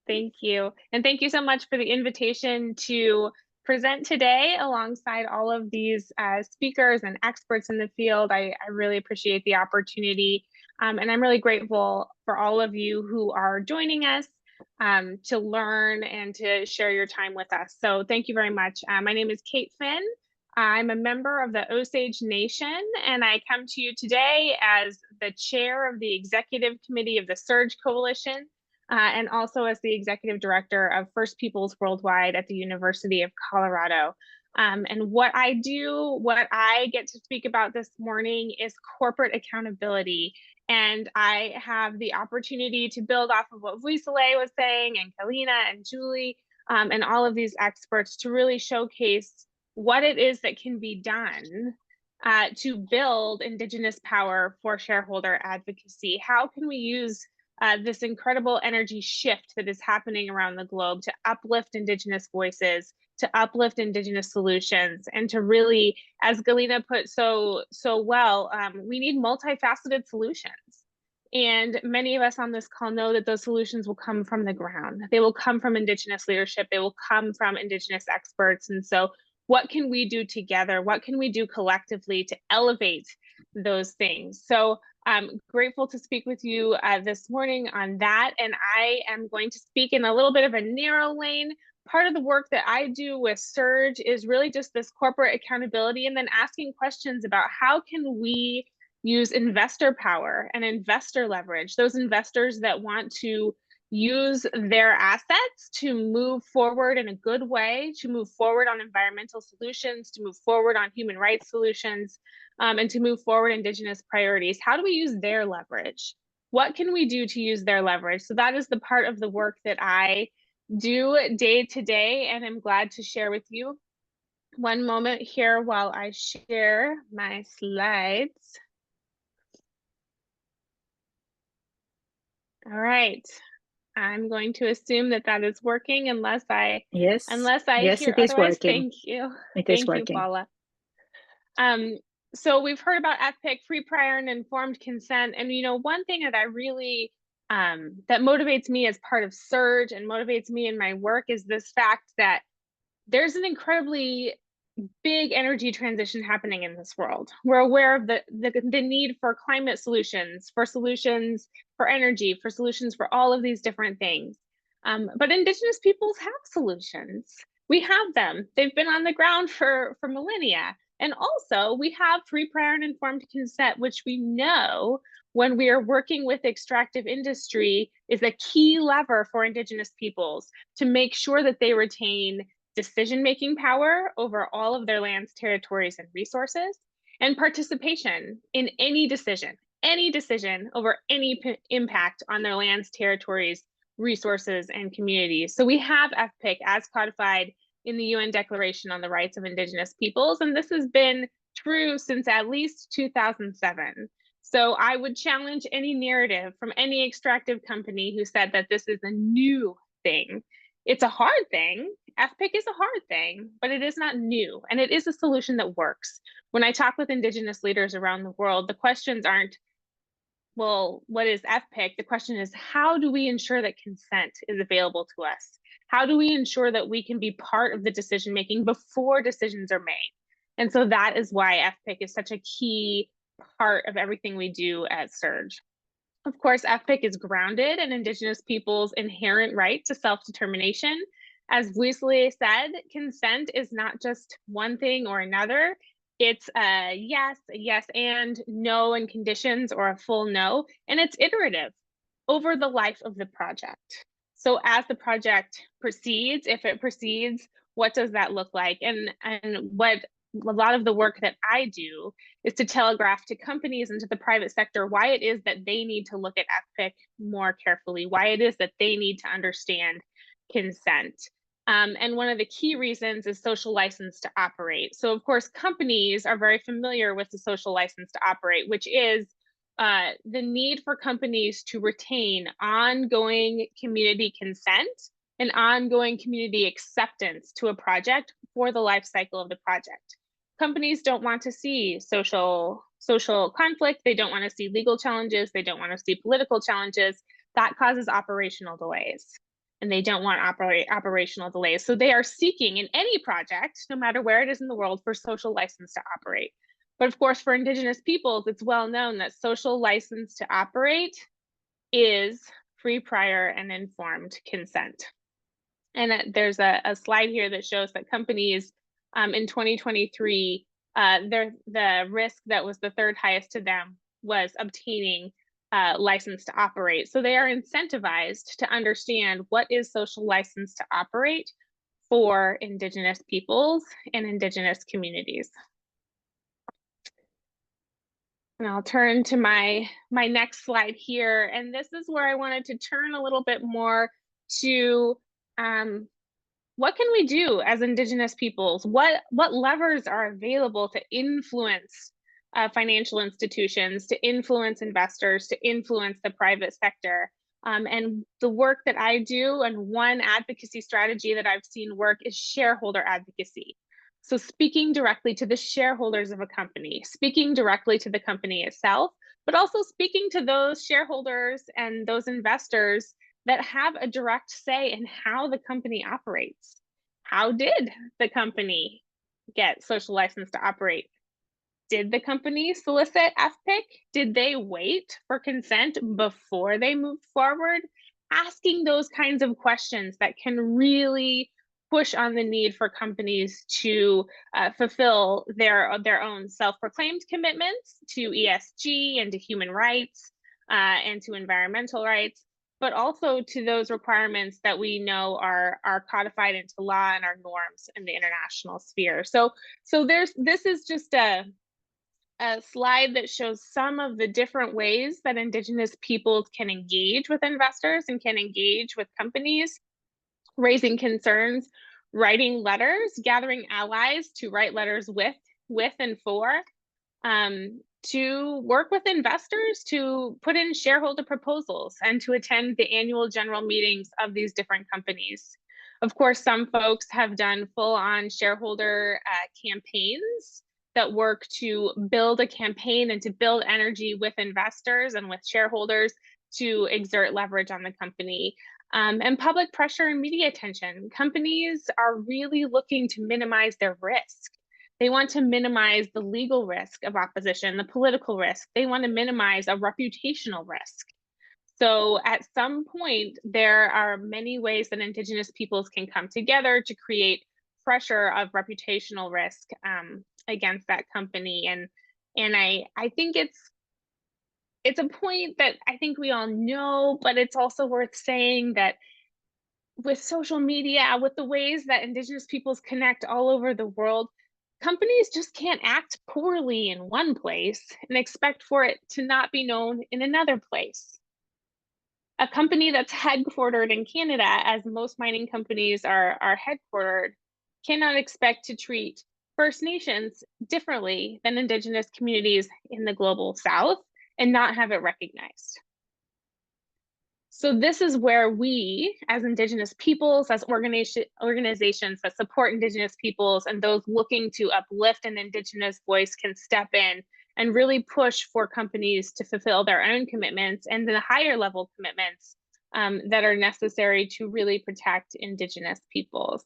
thank you. And thank you so much for the invitation to present today alongside all of these speakers and experts in the field. I really appreciate the opportunity. And I'm really grateful for all of you who are joining us to learn and to share your time with us. So thank you very much. My name is Kate Finn. I'm a member of the Osage Nation, and I come to you today as the chair of the Executive Committee of the Surge Coalition, and also as the executive director of First Peoples Worldwide at the University of Colorado. And what I get to speak about this morning is corporate accountability. And I have the opportunity to build off of what Vuyisile was saying, and Galina and Julie, and all of these experts, to really showcase what it is that can be done to build Indigenous power for shareholder advocacy. How can we use this incredible energy shift that is happening around the globe to uplift Indigenous voices, to uplift Indigenous solutions, and to really, as Galina put so well, we need multifaceted solutions. And many of us on this call know that those solutions will come from the ground. They will come from Indigenous leadership. They will come from Indigenous experts. And so what can we do together? What can we do collectively to elevate those things? So I'm grateful to speak with you this morning on that. And I am going to speak in a little bit of a narrow lane. Part of the work that I do with Surge is really just this corporate accountability, and then asking questions about how can we use investor power and investor leverage, those investors that want to use their assets to move forward in a good way, to move forward on environmental solutions, to move forward on human rights solutions, and to move forward Indigenous priorities. How do we use their leverage? What can we do to use their leverage? So that is the part of the work that I do day to day, and I'm glad to share with you. One moment here while I share my slides. All right. I'm going to assume that that is working unless I hear it is otherwise. working. Thank you. Thank you, Paula. So we've heard about FPIC, free, prior, and informed consent. And one thing that I really that motivates me as part of Surge and motivates me in my work is this fact that there's an incredibly big energy transition happening in this world. We're aware of the need for climate solutions, for energy, for solutions for all of these different things. But Indigenous peoples have solutions. We have them. They've been on the ground for millennia. And also we have free, prior, and informed consent, which we know when we are working with extractive industry is a key lever for Indigenous peoples to make sure that they retain decision-making power over all of their lands, territories, and resources, and participation in any decision over any impact on their lands, territories, resources, and communities. So we have FPIC as codified in the UN Declaration on the Rights of Indigenous Peoples, and this has been true since at least 2007. So I would challenge any narrative from any extractive company who said that this is a new thing. It's a hard thing. FPIC is a hard thing, but it is not new, and it is a solution that works. When I talk with Indigenous leaders around the world, the questions aren't, well, what is FPIC? The question is, how do we ensure that consent is available to us? How do we ensure that we can be part of the decision-making before decisions are made? And so that is why FPIC is such a key part of everything we do at Surge. Of course, FPIC is grounded in Indigenous peoples' inherent right to self-determination. As Vuyisile said, consent is not just one thing or another. It's a yes, and no, and conditions, or a full no. And it's iterative over the life of the project. So as the project proceeds, if it proceeds, what does that look like? And what a lot of the work that I do is to telegraph to companies and to the private sector why it is that they need to look at FPIC more carefully, why it is that they need to understand consent. And one of the key reasons is social license to operate. So of course, companies are very familiar with the social license to operate, which is the need for companies to retain ongoing community consent and ongoing community acceptance to a project for the life cycle of the project. Companies don't want to see social conflict. They don't want to see legal challenges. They don't want to see political challenges. That causes operational delays, and they don't want operational delays. So they are seeking in any project, no matter where it is in the world, for social license to operate. But of course, for Indigenous peoples, it's well known that social license to operate is free, prior, and informed consent. And there's a slide here that shows that companies in 2023, the risk that was the third highest to them was obtaining license to operate. So they are incentivized to understand what is social license to operate for Indigenous peoples and Indigenous communities. And I'll turn to my next slide here. And this is where I wanted to turn a little bit more to what can we do as Indigenous peoples? What levers are available to influence financial institutions, to influence investors, to influence the private sector? And the work that I do, and one advocacy strategy that I've seen work, is shareholder advocacy. So speaking directly to the shareholders of a company, speaking directly to the company itself, but also speaking to those shareholders and those investors that have a direct say in how the company operates. How did the company get social license to operate? Did the company solicit FPIC? Did they wait for consent before they moved forward? Asking those kinds of questions that can really push on the need for companies to fulfill their own self-proclaimed commitments to ESG and to human rights and to environmental rights, but also to those requirements that we know are codified into law and our norms in the international sphere. So this is just a slide that shows some of the different ways that Indigenous peoples can engage with investors and can engage with companies, raising concerns, writing letters, gathering allies to write letters with and for, to work with investors, to put in shareholder proposals, and to attend the annual general meetings of these different companies. Of course, some folks have done full-on shareholder campaigns that work to build a campaign and to build energy with investors and with shareholders to exert leverage on the company. And public pressure and media attention. Companies are really looking to minimize their risk. They want to minimize the legal risk of opposition, the political risk. They want to minimize a reputational risk. So at some point, there are many ways that Indigenous peoples can come together to create pressure of reputational risk against that company. And I think it's a point that I think we all know, but it's also worth saying that with social media, with the ways that Indigenous peoples connect all over the world, companies just can't act poorly in one place and expect for it to not be known in another place. A company that's headquartered in Canada, as most mining companies are headquartered, cannot expect to treat First Nations differently than Indigenous communities in the global South and not have it recognized. So this is where we, as Indigenous peoples, as organizations that support Indigenous peoples and those looking to uplift an Indigenous voice, can step in and really push for companies to fulfill their own commitments and the higher level commitments that are necessary to really protect Indigenous peoples.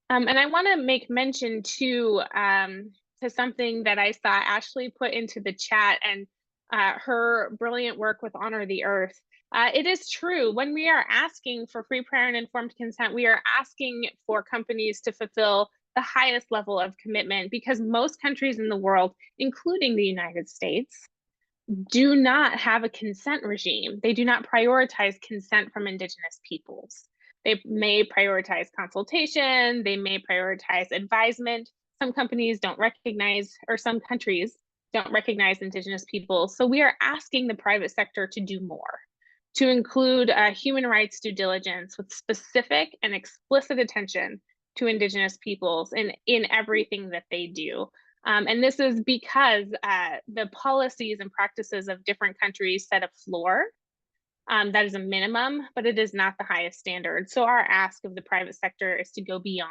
And I want to make mention too to something that I saw Ashley put into the chat, and her brilliant work with Honor the Earth. It is true, when we are asking for free, prior, and informed consent, we are asking for companies to fulfill the highest level of commitment, because most countries in the world, including the United States, do not have a consent regime. They do not prioritize consent from Indigenous peoples. They may prioritize consultation, they may prioritize advisement. Some companies don't recognize, or some countries don't recognize Indigenous people. So we are asking the private sector to do more, to include human rights due diligence with specific and explicit attention to Indigenous peoples in everything that they do. And this is because the policies and practices of different countries set a floor. That is a minimum, but it is not the highest standard. So our ask of the private sector is to go beyond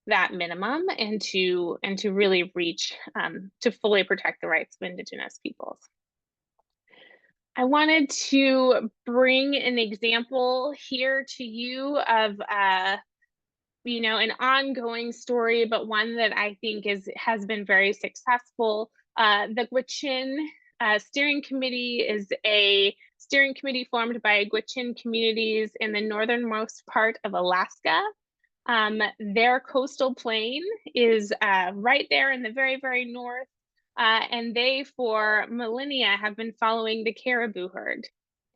that minimum and to really reach to fully protect the rights of Indigenous peoples. I wanted to bring an example here to you of you know, an ongoing story, but one that I think has been very successful. The Gwich'in Steering Committee is a steering committee formed by Gwich'in communities in the northernmost part of Alaska. Their coastal plain is right there in the very, very north. and they, for millennia, have been following the caribou herd.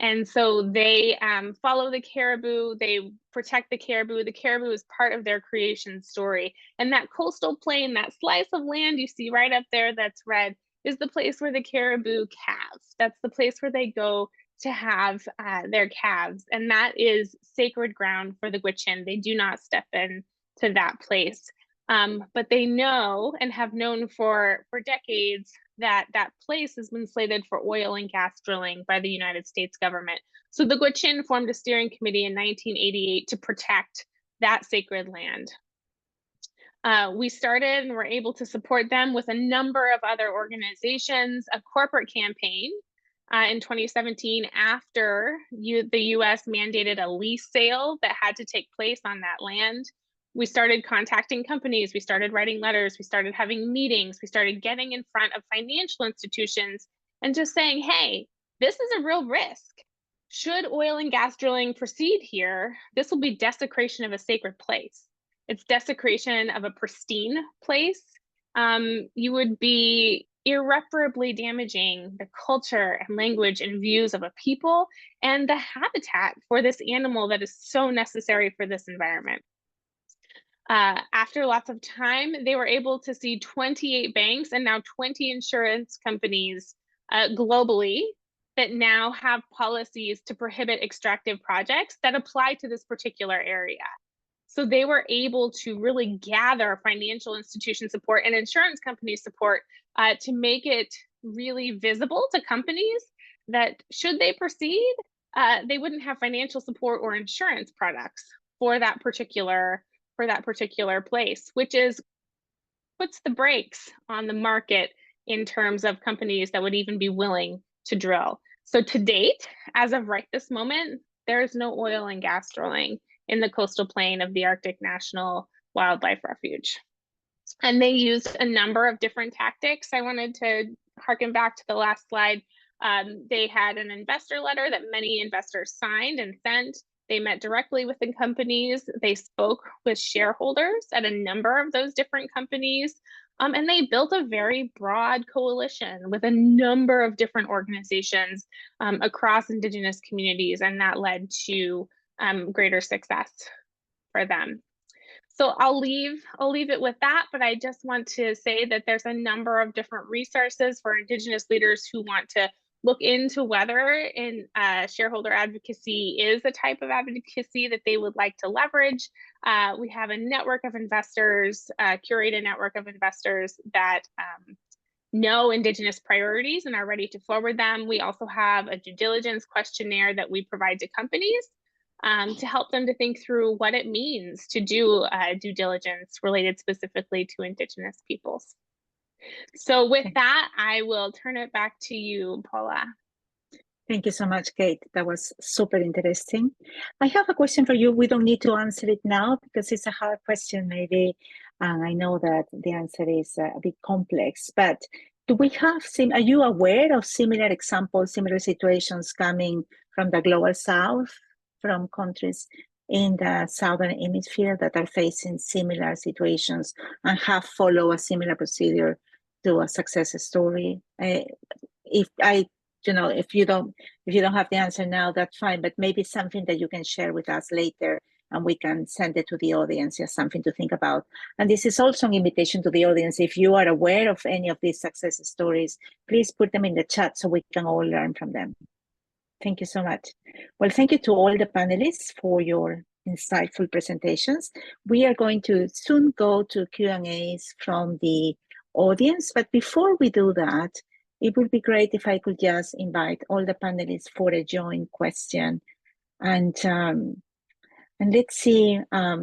And so they follow the caribou, they protect the caribou. The caribou is part of their creation story. And that coastal plain, that slice of land you see right up there that's red, is the place where the caribou calve. That's the place where they go to have their calves. And that is sacred ground for the Gwich'in. They do not step in to that place. But they know and have known for decades that that place has been slated for oil and gas drilling by the United States government. So the Gwich'in formed a steering committee in 1988 to protect that sacred land. We started and were able to support them with a number of other organizations, a corporate campaign in 2017 after the US mandated a lease sale that had to take place on that land. We started contacting companies, we started writing letters, we started having meetings, we started getting in front of financial institutions and just saying, hey, this is a real risk. Should oil and gas drilling proceed here, this will be desecration of a sacred place. It's desecration of a pristine place. You would be irreparably damaging the culture and language and views of a people and the habitat for this animal that is so necessary for this environment. After lots of time, they were able to see 28 banks and now 20 insurance companies globally that now have policies to prohibit extractive projects that apply to this particular area. So they were able to really gather financial institution support and insurance company support to make it really visible to companies that should they proceed, they wouldn't have financial support or insurance products for that particular place, which puts the brakes on the market in terms of companies that would even be willing to drill. So to date, as of right this moment, there is no oil and gas drilling in the coastal plain of the Arctic National Wildlife Refuge. And they used a number of different tactics. I wanted to harken back to the last slide. They had an investor letter that many investors signed and sent. They met directly with the companies. They spoke with shareholders at a number of those different companies. And they built a very broad coalition with a number of different organizations across Indigenous communities, and that led to greater success for them. So I'll leave it with that, but I just want to say that there's a number of different resources for Indigenous leaders who want to look into whether shareholder advocacy is a type of advocacy that they would like to leverage. We have a network of investors, curated network of investors that know Indigenous priorities and are ready to forward them. We also have a due diligence questionnaire that we provide to companies to help them to think through what it means to do due diligence related specifically to Indigenous peoples. So with that, I will turn it back to you, Paula. Thank you so much, Kate. That was super interesting. I have a question for you. We don't need to answer it now because it's a hard question maybe. And I know that the answer is a bit complex, but do we have, are you aware of similar examples, similar situations coming from the global south, from countries in the southern hemisphere that are facing similar situations and have followed a similar procedure to a success story? If you don't have the answer now, that's fine, but maybe something that you can share with us later and we can send it to the audience as something to think about. And this is also an invitation to the audience. If you are aware of any of these success stories, please put them in the chat so we can all learn from them. Thank you so much. Well, thank you to all the panelists for your insightful presentations. We are going to soon go to Q&As from the audience, but before we do that, it would be great if I could just invite all the panelists for a joint question. And let's see, I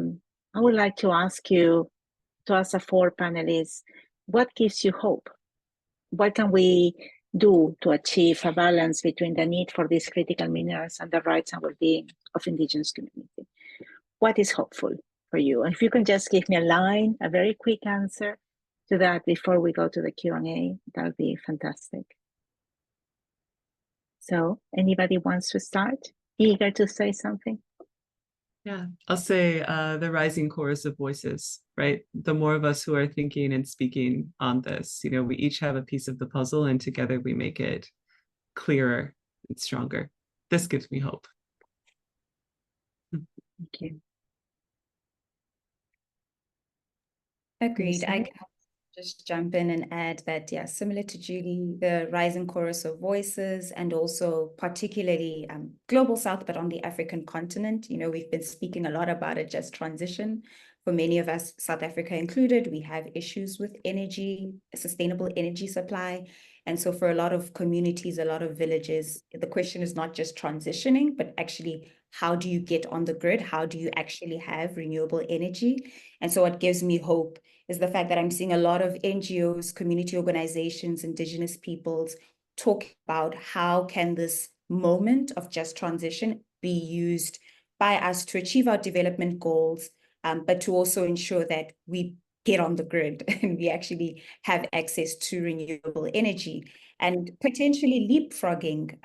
would like to ask the 4 panelists, what gives you hope? What can we do to achieve a balance between the need for these critical minerals and the rights and well-being of Indigenous community? What is hopeful for you? And if you can just give me a very quick answer to that before we go to the Q&A, that would be fantastic. So anybody wants to start? Eager to say something? Yeah, I'll say the rising chorus of voices, right? The more of us who are thinking and speaking on this, we each have a piece of the puzzle, and together we make it clearer and stronger. This gives me hope. Thank you. Agreed. I Vuyisile? can just jump in and add that, yeah, similar to Julie, the rising chorus of voices, and also particularly global South, but on the African continent. We've been speaking a lot about a just transition. For many of us, South Africa included, we have issues with energy, sustainable energy supply. And so for a lot of communities, a lot of villages, the question is not just transitioning, but actually, how do you get on the grid? How do you actually have renewable energy? And so what gives me hope is the fact that I'm seeing a lot of NGOs, community organizations, Indigenous peoples talk about how can this moment of just transition be used by us to achieve our development goals, but to also ensure that we get on the grid and we actually have access to renewable energy, and potentially leapfrogging,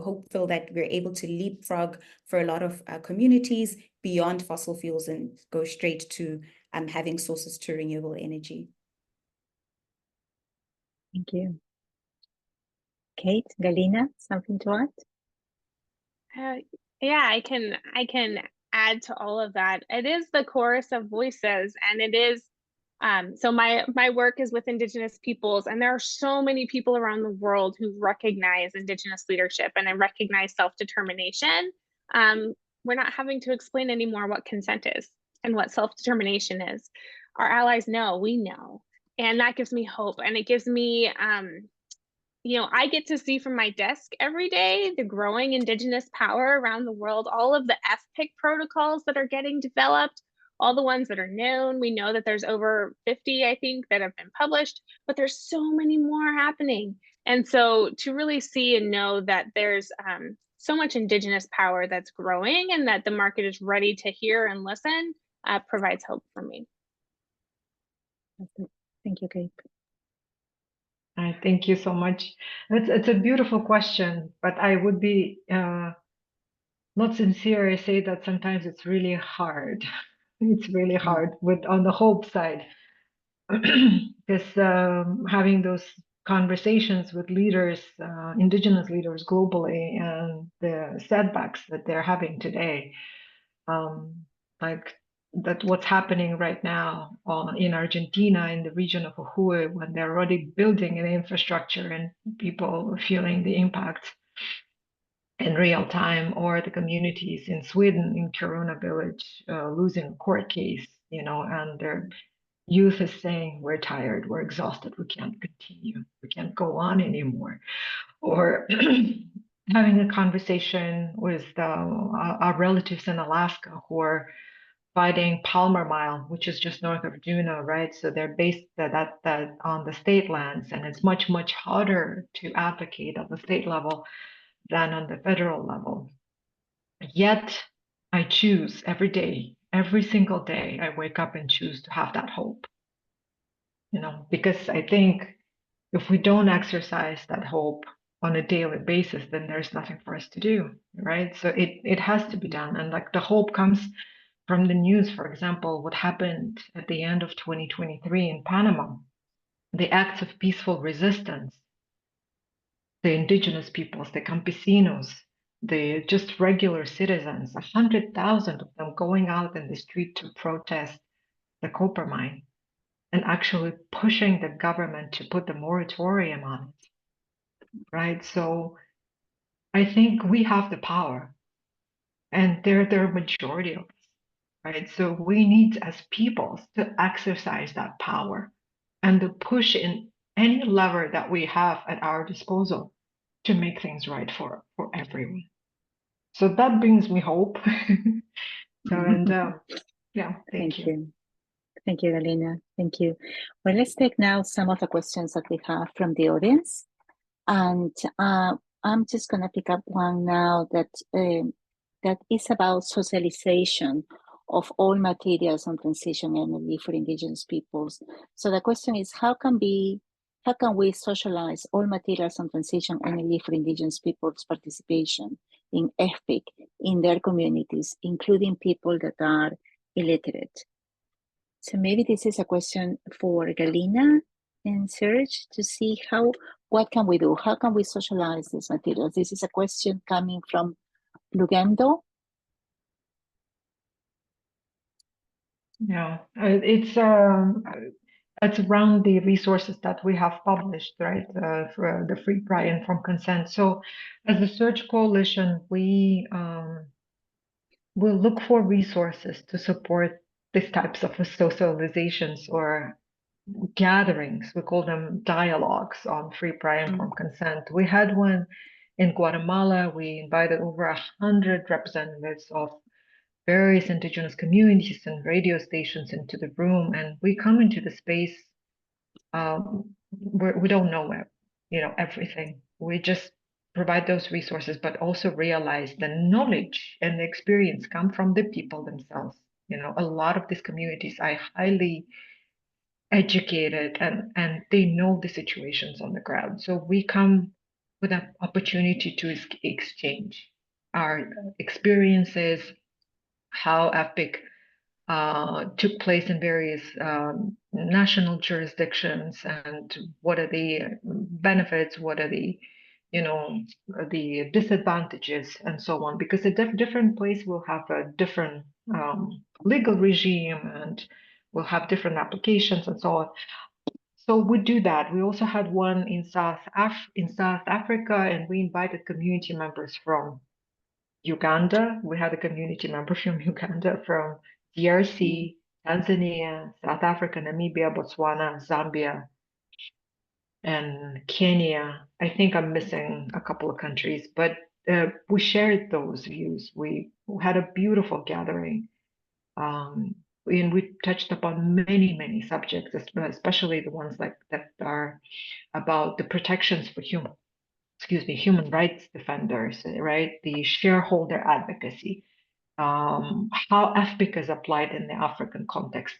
hopeful that we're able to leapfrog for a lot of communities beyond fossil fuels and go straight to having sources to renewable energy. Thank you. Kate, Galina, something to add? Yeah, I can add to all of that. It is the chorus of voices, and it is so my work is with Indigenous peoples, and there are so many people around the world who recognize Indigenous leadership and then recognize self-determination. We're not having to explain anymore what consent is and what self-determination is. Our allies know, we know, and that gives me hope, and it gives me I get to see from my desk every day the growing Indigenous power around the world, all of the FPIC protocols that are getting developed, all the ones that are known. We know that there's over 50, I think, that have been published, but there's so many more happening. And so to really see and know that there's so much Indigenous power that's growing and that the market is ready to hear and listen provides hope for me. Thank you, Kate. Thank you so much. It's a beautiful question, but I would be not sincere. I say that sometimes it's really hard. It's really hard on the hope side, because having those conversations with leaders, Indigenous leaders globally, and the setbacks that they're having today, like that what's happening right now in Argentina, in the region of Jujuy, when they're already building an infrastructure and people feeling the impact in real time, or the communities in Sweden, in Kiruna village, losing a court case, and their youth is saying, we're tired, we're exhausted, we can't continue, we can't go on anymore. Or having a conversation with our relatives in Alaska who are fighting Palmer Mile, which is just north of Juneau, right? So they're based that on the state lands, and it's much, much harder to advocate at the state level than on the federal level. Yet I choose every day, every single day, I wake up and choose to have that hope, because I think if we don't exercise that hope on a daily basis, then there's nothing for us to do, right? So it has to be done. And like the hope comes from the news, for example, what happened at the end of 2023 in Panama, the acts of peaceful resistance, the indigenous peoples, the campesinos, the just regular citizens, 100,000 of them going out in the street to protest the copper mine and actually pushing the government to put the moratorium on it, right? So I think we have the power, and they're the majority of us, right? So we need as peoples to exercise that power and to push in any lever that we have at our disposal to make things right for everyone. So that brings me hope. Yeah, thank you. Thank you, Galina. Thank you. Well, let's take now some of the questions that we have from the audience. And I'm just going to pick up one now that is about socialization of all materials on transition energy for Indigenous peoples. So the question is, how can we socialize all materials on transition energy for Indigenous peoples' participation in EFPIC in their communities, including people that are illiterate. So maybe this is a question for Galina and Serge to see what can we do? How can we socialize these materials? This is a question coming from Lugendo. Yeah, it's around the resources that we have published, right? For the free, prior, and informed consent. So, as the Search Coalition, we will look for resources to support these types of socializations or gatherings. We call them dialogues on free, prior, and informed consent. We had one in Guatemala. We invited over 100 representatives of various indigenous communities and radio stations into the room, and we come into the space where we don't know everything. We just provide those resources, but also realize the knowledge and the experience come from the people themselves. A lot of these communities are highly educated and they know the situations on the ground. So we come with an opportunity to exchange our experiences, how EPIC took place in various national jurisdictions, and what are the benefits, what are the the disadvantages, and so on. Because a different place will have a different legal regime, and will have different applications, and so on. So we do that. We also had one in South Africa, and we invited community members from Uganda. We had a community member from Uganda, from DRC, Tanzania, South Africa, Namibia, Botswana, Zambia, and Kenya. I think I'm missing a couple of countries, but we shared those views. We had a beautiful gathering, and we touched upon many subjects, especially the ones that are about the protections for human rights defenders, right? The shareholder advocacy, how EFPIC is applied in the African context,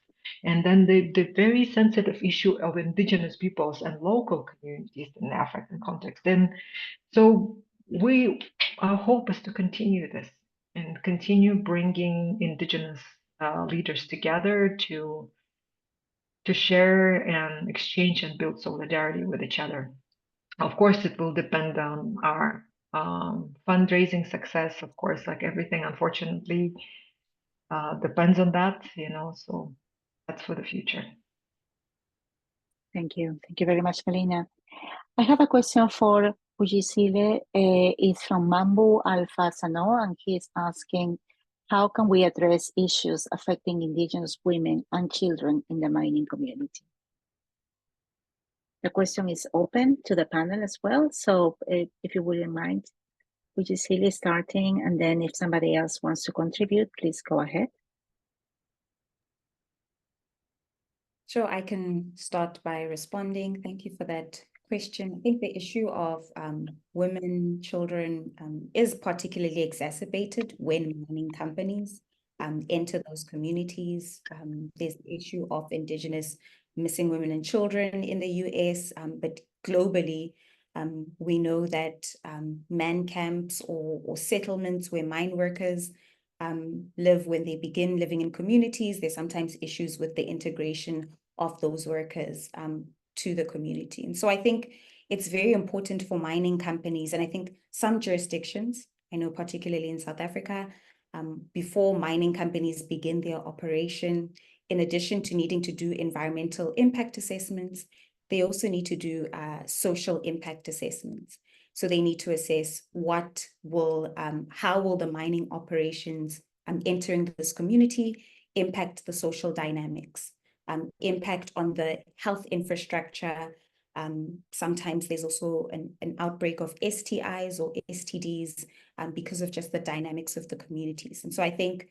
and then the very sensitive issue of indigenous peoples and local communities in the African context. And so our hope is to continue this and continue bringing indigenous leaders together to share and exchange and build solidarity with each other. Of course, it will depend on our fundraising success. Of course, like everything, unfortunately, depends on that, so that's for the future. Thank you. Thank you very much, Galina. I have a question for Vuyisile. It's from Mambu Alpha Sano, and he's asking, how can we address issues affecting indigenous women and children in the mining community? The question is open to the panel as well. So if you wouldn't mind, Vuyisile starting, and then if somebody else wants to contribute, please go ahead. Sure, I can start by responding. Thank you for that question. I think the issue of women, children is particularly exacerbated when mining companies enter those communities. There's the issue of indigenous missing women and children in the US, but globally, we know that man camps or settlements where mine workers live, when they begin living in communities, there's sometimes issues with the integration of those workers to the community. And so I think it's very important for mining companies, and I think some jurisdictions, I know particularly in South Africa, before mining companies begin their operation, in addition to needing to do environmental impact assessments, they also need to do social impact assessments. So they need to assess how will the mining operations entering this community impact the social dynamics, impact on the health infrastructure. Sometimes there's also an outbreak of STIs or STDs because of just the dynamics of the communities. And so I think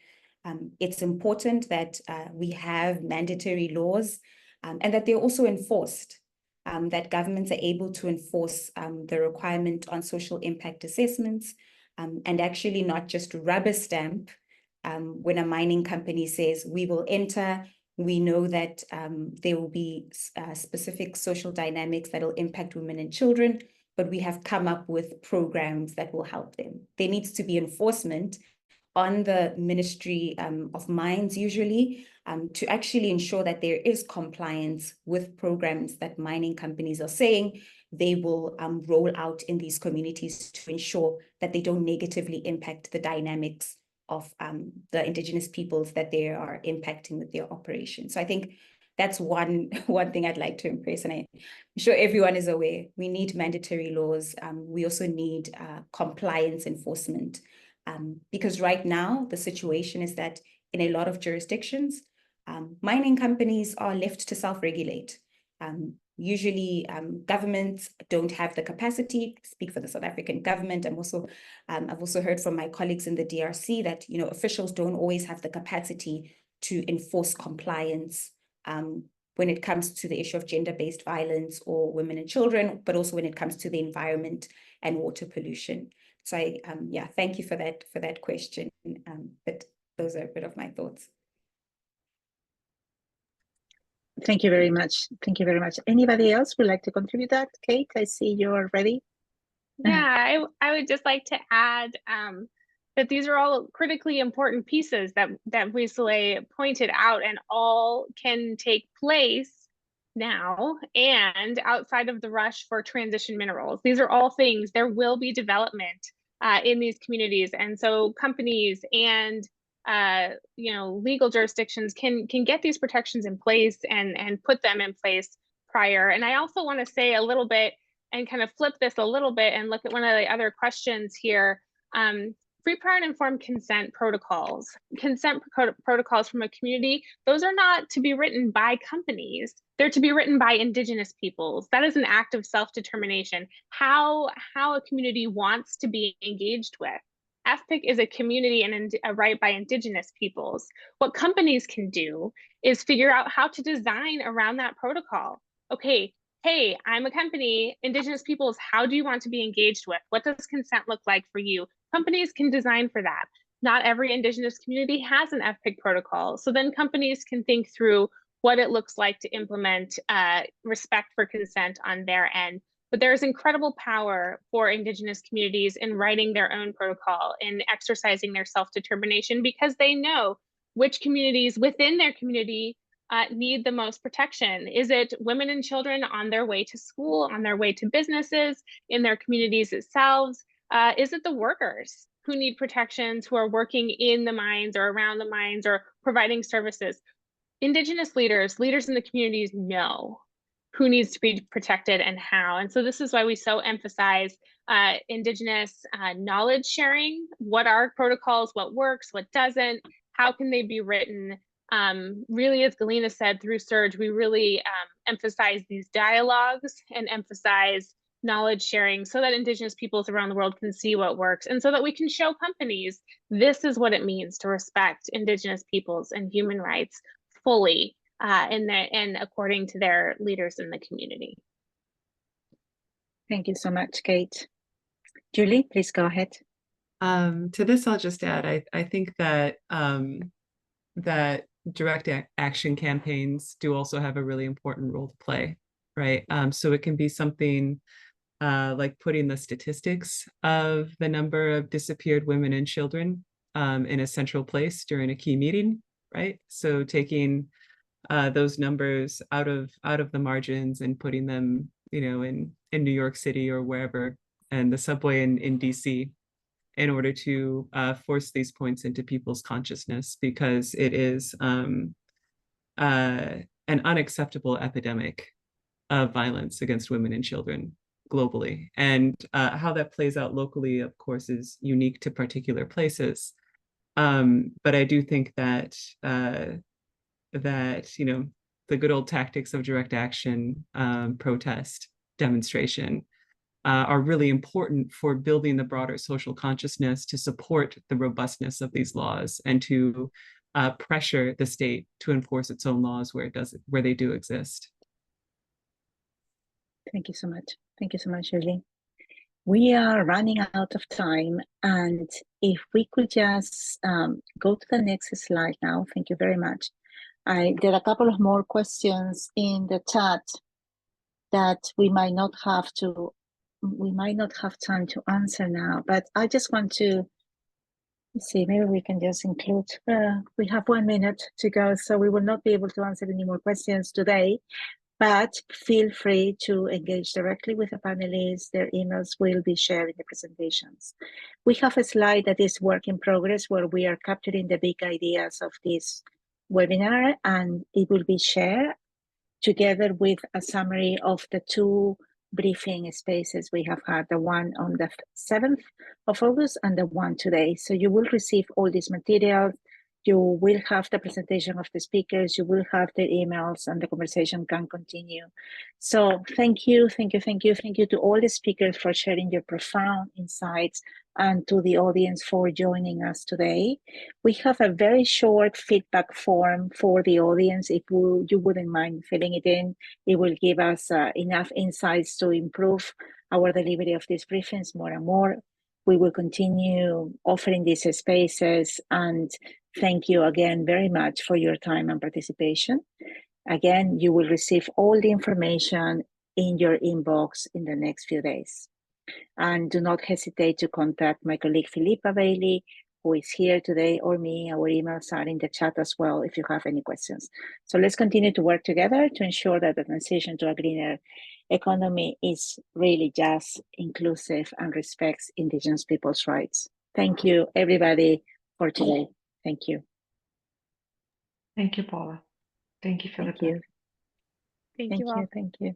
it's important that we have mandatory laws and that they're also enforced, that governments are able to enforce the requirement on social impact assessments, and actually not just rubber stamp when a mining company says, we will enter, we know that there will be specific social dynamics that will impact women and children, but we have come up with programs that will help them. There needs to be enforcement on the Ministry of Mines, usually, to actually ensure that there is compliance with programs that mining companies are saying they will roll out in these communities to ensure that they don't negatively impact the dynamics of the indigenous peoples that they are impacting with their operations. So I think that's one thing I'd like to impress, and I'm sure everyone is aware. We need mandatory laws. We also need compliance enforcement, because right now the situation is that in a lot of jurisdictions, mining companies are left to self-regulate. Usually governments don't have the capacity. Speak for the South African government. I've also heard from my colleagues in the DRC that, you know, officials don't always have the capacity to enforce compliance when it comes to the issue of gender-based violence or women and children, but also when it comes to the environment and water pollution. So yeah, thank you for that question. But those are a bit of my thoughts. Thank you very much. Thank you very much. Anybody else would like to contribute that? Kate, I see you're ready. Yeah, I would just like to add that these are all critically important pieces that Vuyisile pointed out, and all can take place now and outside of the rush for transition minerals. These are all things. There will be development in these communities, and so companies and you know, legal jurisdictions can get these protections in place and put them in place prior. And I also want to say a little bit and kind of flip this a little bit and look at one of the other questions here. Free, prior, and informed consent protocols. Consent protocols from a community, those are not to be written by companies. They're to be written by indigenous peoples. That is an act of self-determination, how a community wants to be engaged with. FPIC is a community and a right by indigenous peoples. What companies can do is figure out how to design around that protocol. Okay, hey, I'm a company, indigenous peoples, how do you want to be engaged with? What does consent look like for you? Companies can design for that. Not every indigenous community has an FPIC protocol. So then companies can think through what it looks like to implement respect for consent on their end. But there's incredible power for indigenous communities in writing their own protocol, in exercising their self-determination, because they know which communities within their community need the most protection. Is it women and children on their way to school, on their way to businesses, in their communities itself? Is it the workers who need protections, who are working in the mines or around the mines or providing services? Indigenous leaders in the communities know who needs to be protected and how. And so this is why we so emphasize indigenous knowledge sharing. What are protocols, what works, what doesn't, how can they be written? Really, as Galina said, through Surge, we really emphasize these dialogues and emphasize knowledge sharing so that indigenous peoples around the world can see what works, and so that we can show companies this is what it means to respect indigenous peoples and human rights fully and according to their leaders in the community. Thank you so much, Kate. Julie, please go ahead. To this, I'll just add, I think that that direct action campaigns do also have a really important role to play, right? So it can be something like putting the statistics of the number of disappeared women and children in a central place during a key meeting, right? So taking those numbers out of the margins and putting them, you know, in New York City or wherever, and the subway in DC, in order to force these points into people's consciousness, because it is an unacceptable epidemic of violence against women and children globally. And how that plays out locally, of course, is unique to particular places. But I do think that that, you know, the good old tactics of direct action, protest, demonstration, are really important for building the broader social consciousness to support the robustness of these laws and to pressure the state to enforce its own laws where they do exist. Thank you so much. Thank you so much, Julie. We are running out of time, and if we could just go to the next slide now. Thank you very much. There are a couple of more questions in the chat that we might not have to we might not have time to answer now, but I just want to see, maybe we can just include, we have 1 minute to go, so we will not be able to answer any more questions today, but feel free to engage directly with the panelists. Their emails will be shared in the presentations. We have a slide that is work in progress where we are capturing the big ideas of this webinar, and it will be shared together with a summary of the 2 briefing spaces we have had, the one on the 7th of August and the one today. So you will receive all these materials. You will have the presentation of the speakers, you will have their emails, and the conversation can continue. So thank you to all the speakers for sharing your profound insights, and to the audience for joining us today. We have a very short feedback form for the audience. If you wouldn't mind filling it in, it will give us enough insights to improve our delivery of these briefings more and more. We will continue offering these spaces, and thank you again very much for your time and participation. Again, you will receive all the information in your inbox in the next few days. And do not hesitate to contact my colleague Philippa Bailey, who is here today, or me. Our emails are in the chat as well if you have any questions. So let's continue to work together to ensure that the transition to a greener economy is really just, inclusive, and respects Indigenous people's rights. Thank you, everybody, for today. Thank you. Thank you, Paula. Thank you, Philippa. Thank you. Thank you all. Thank you.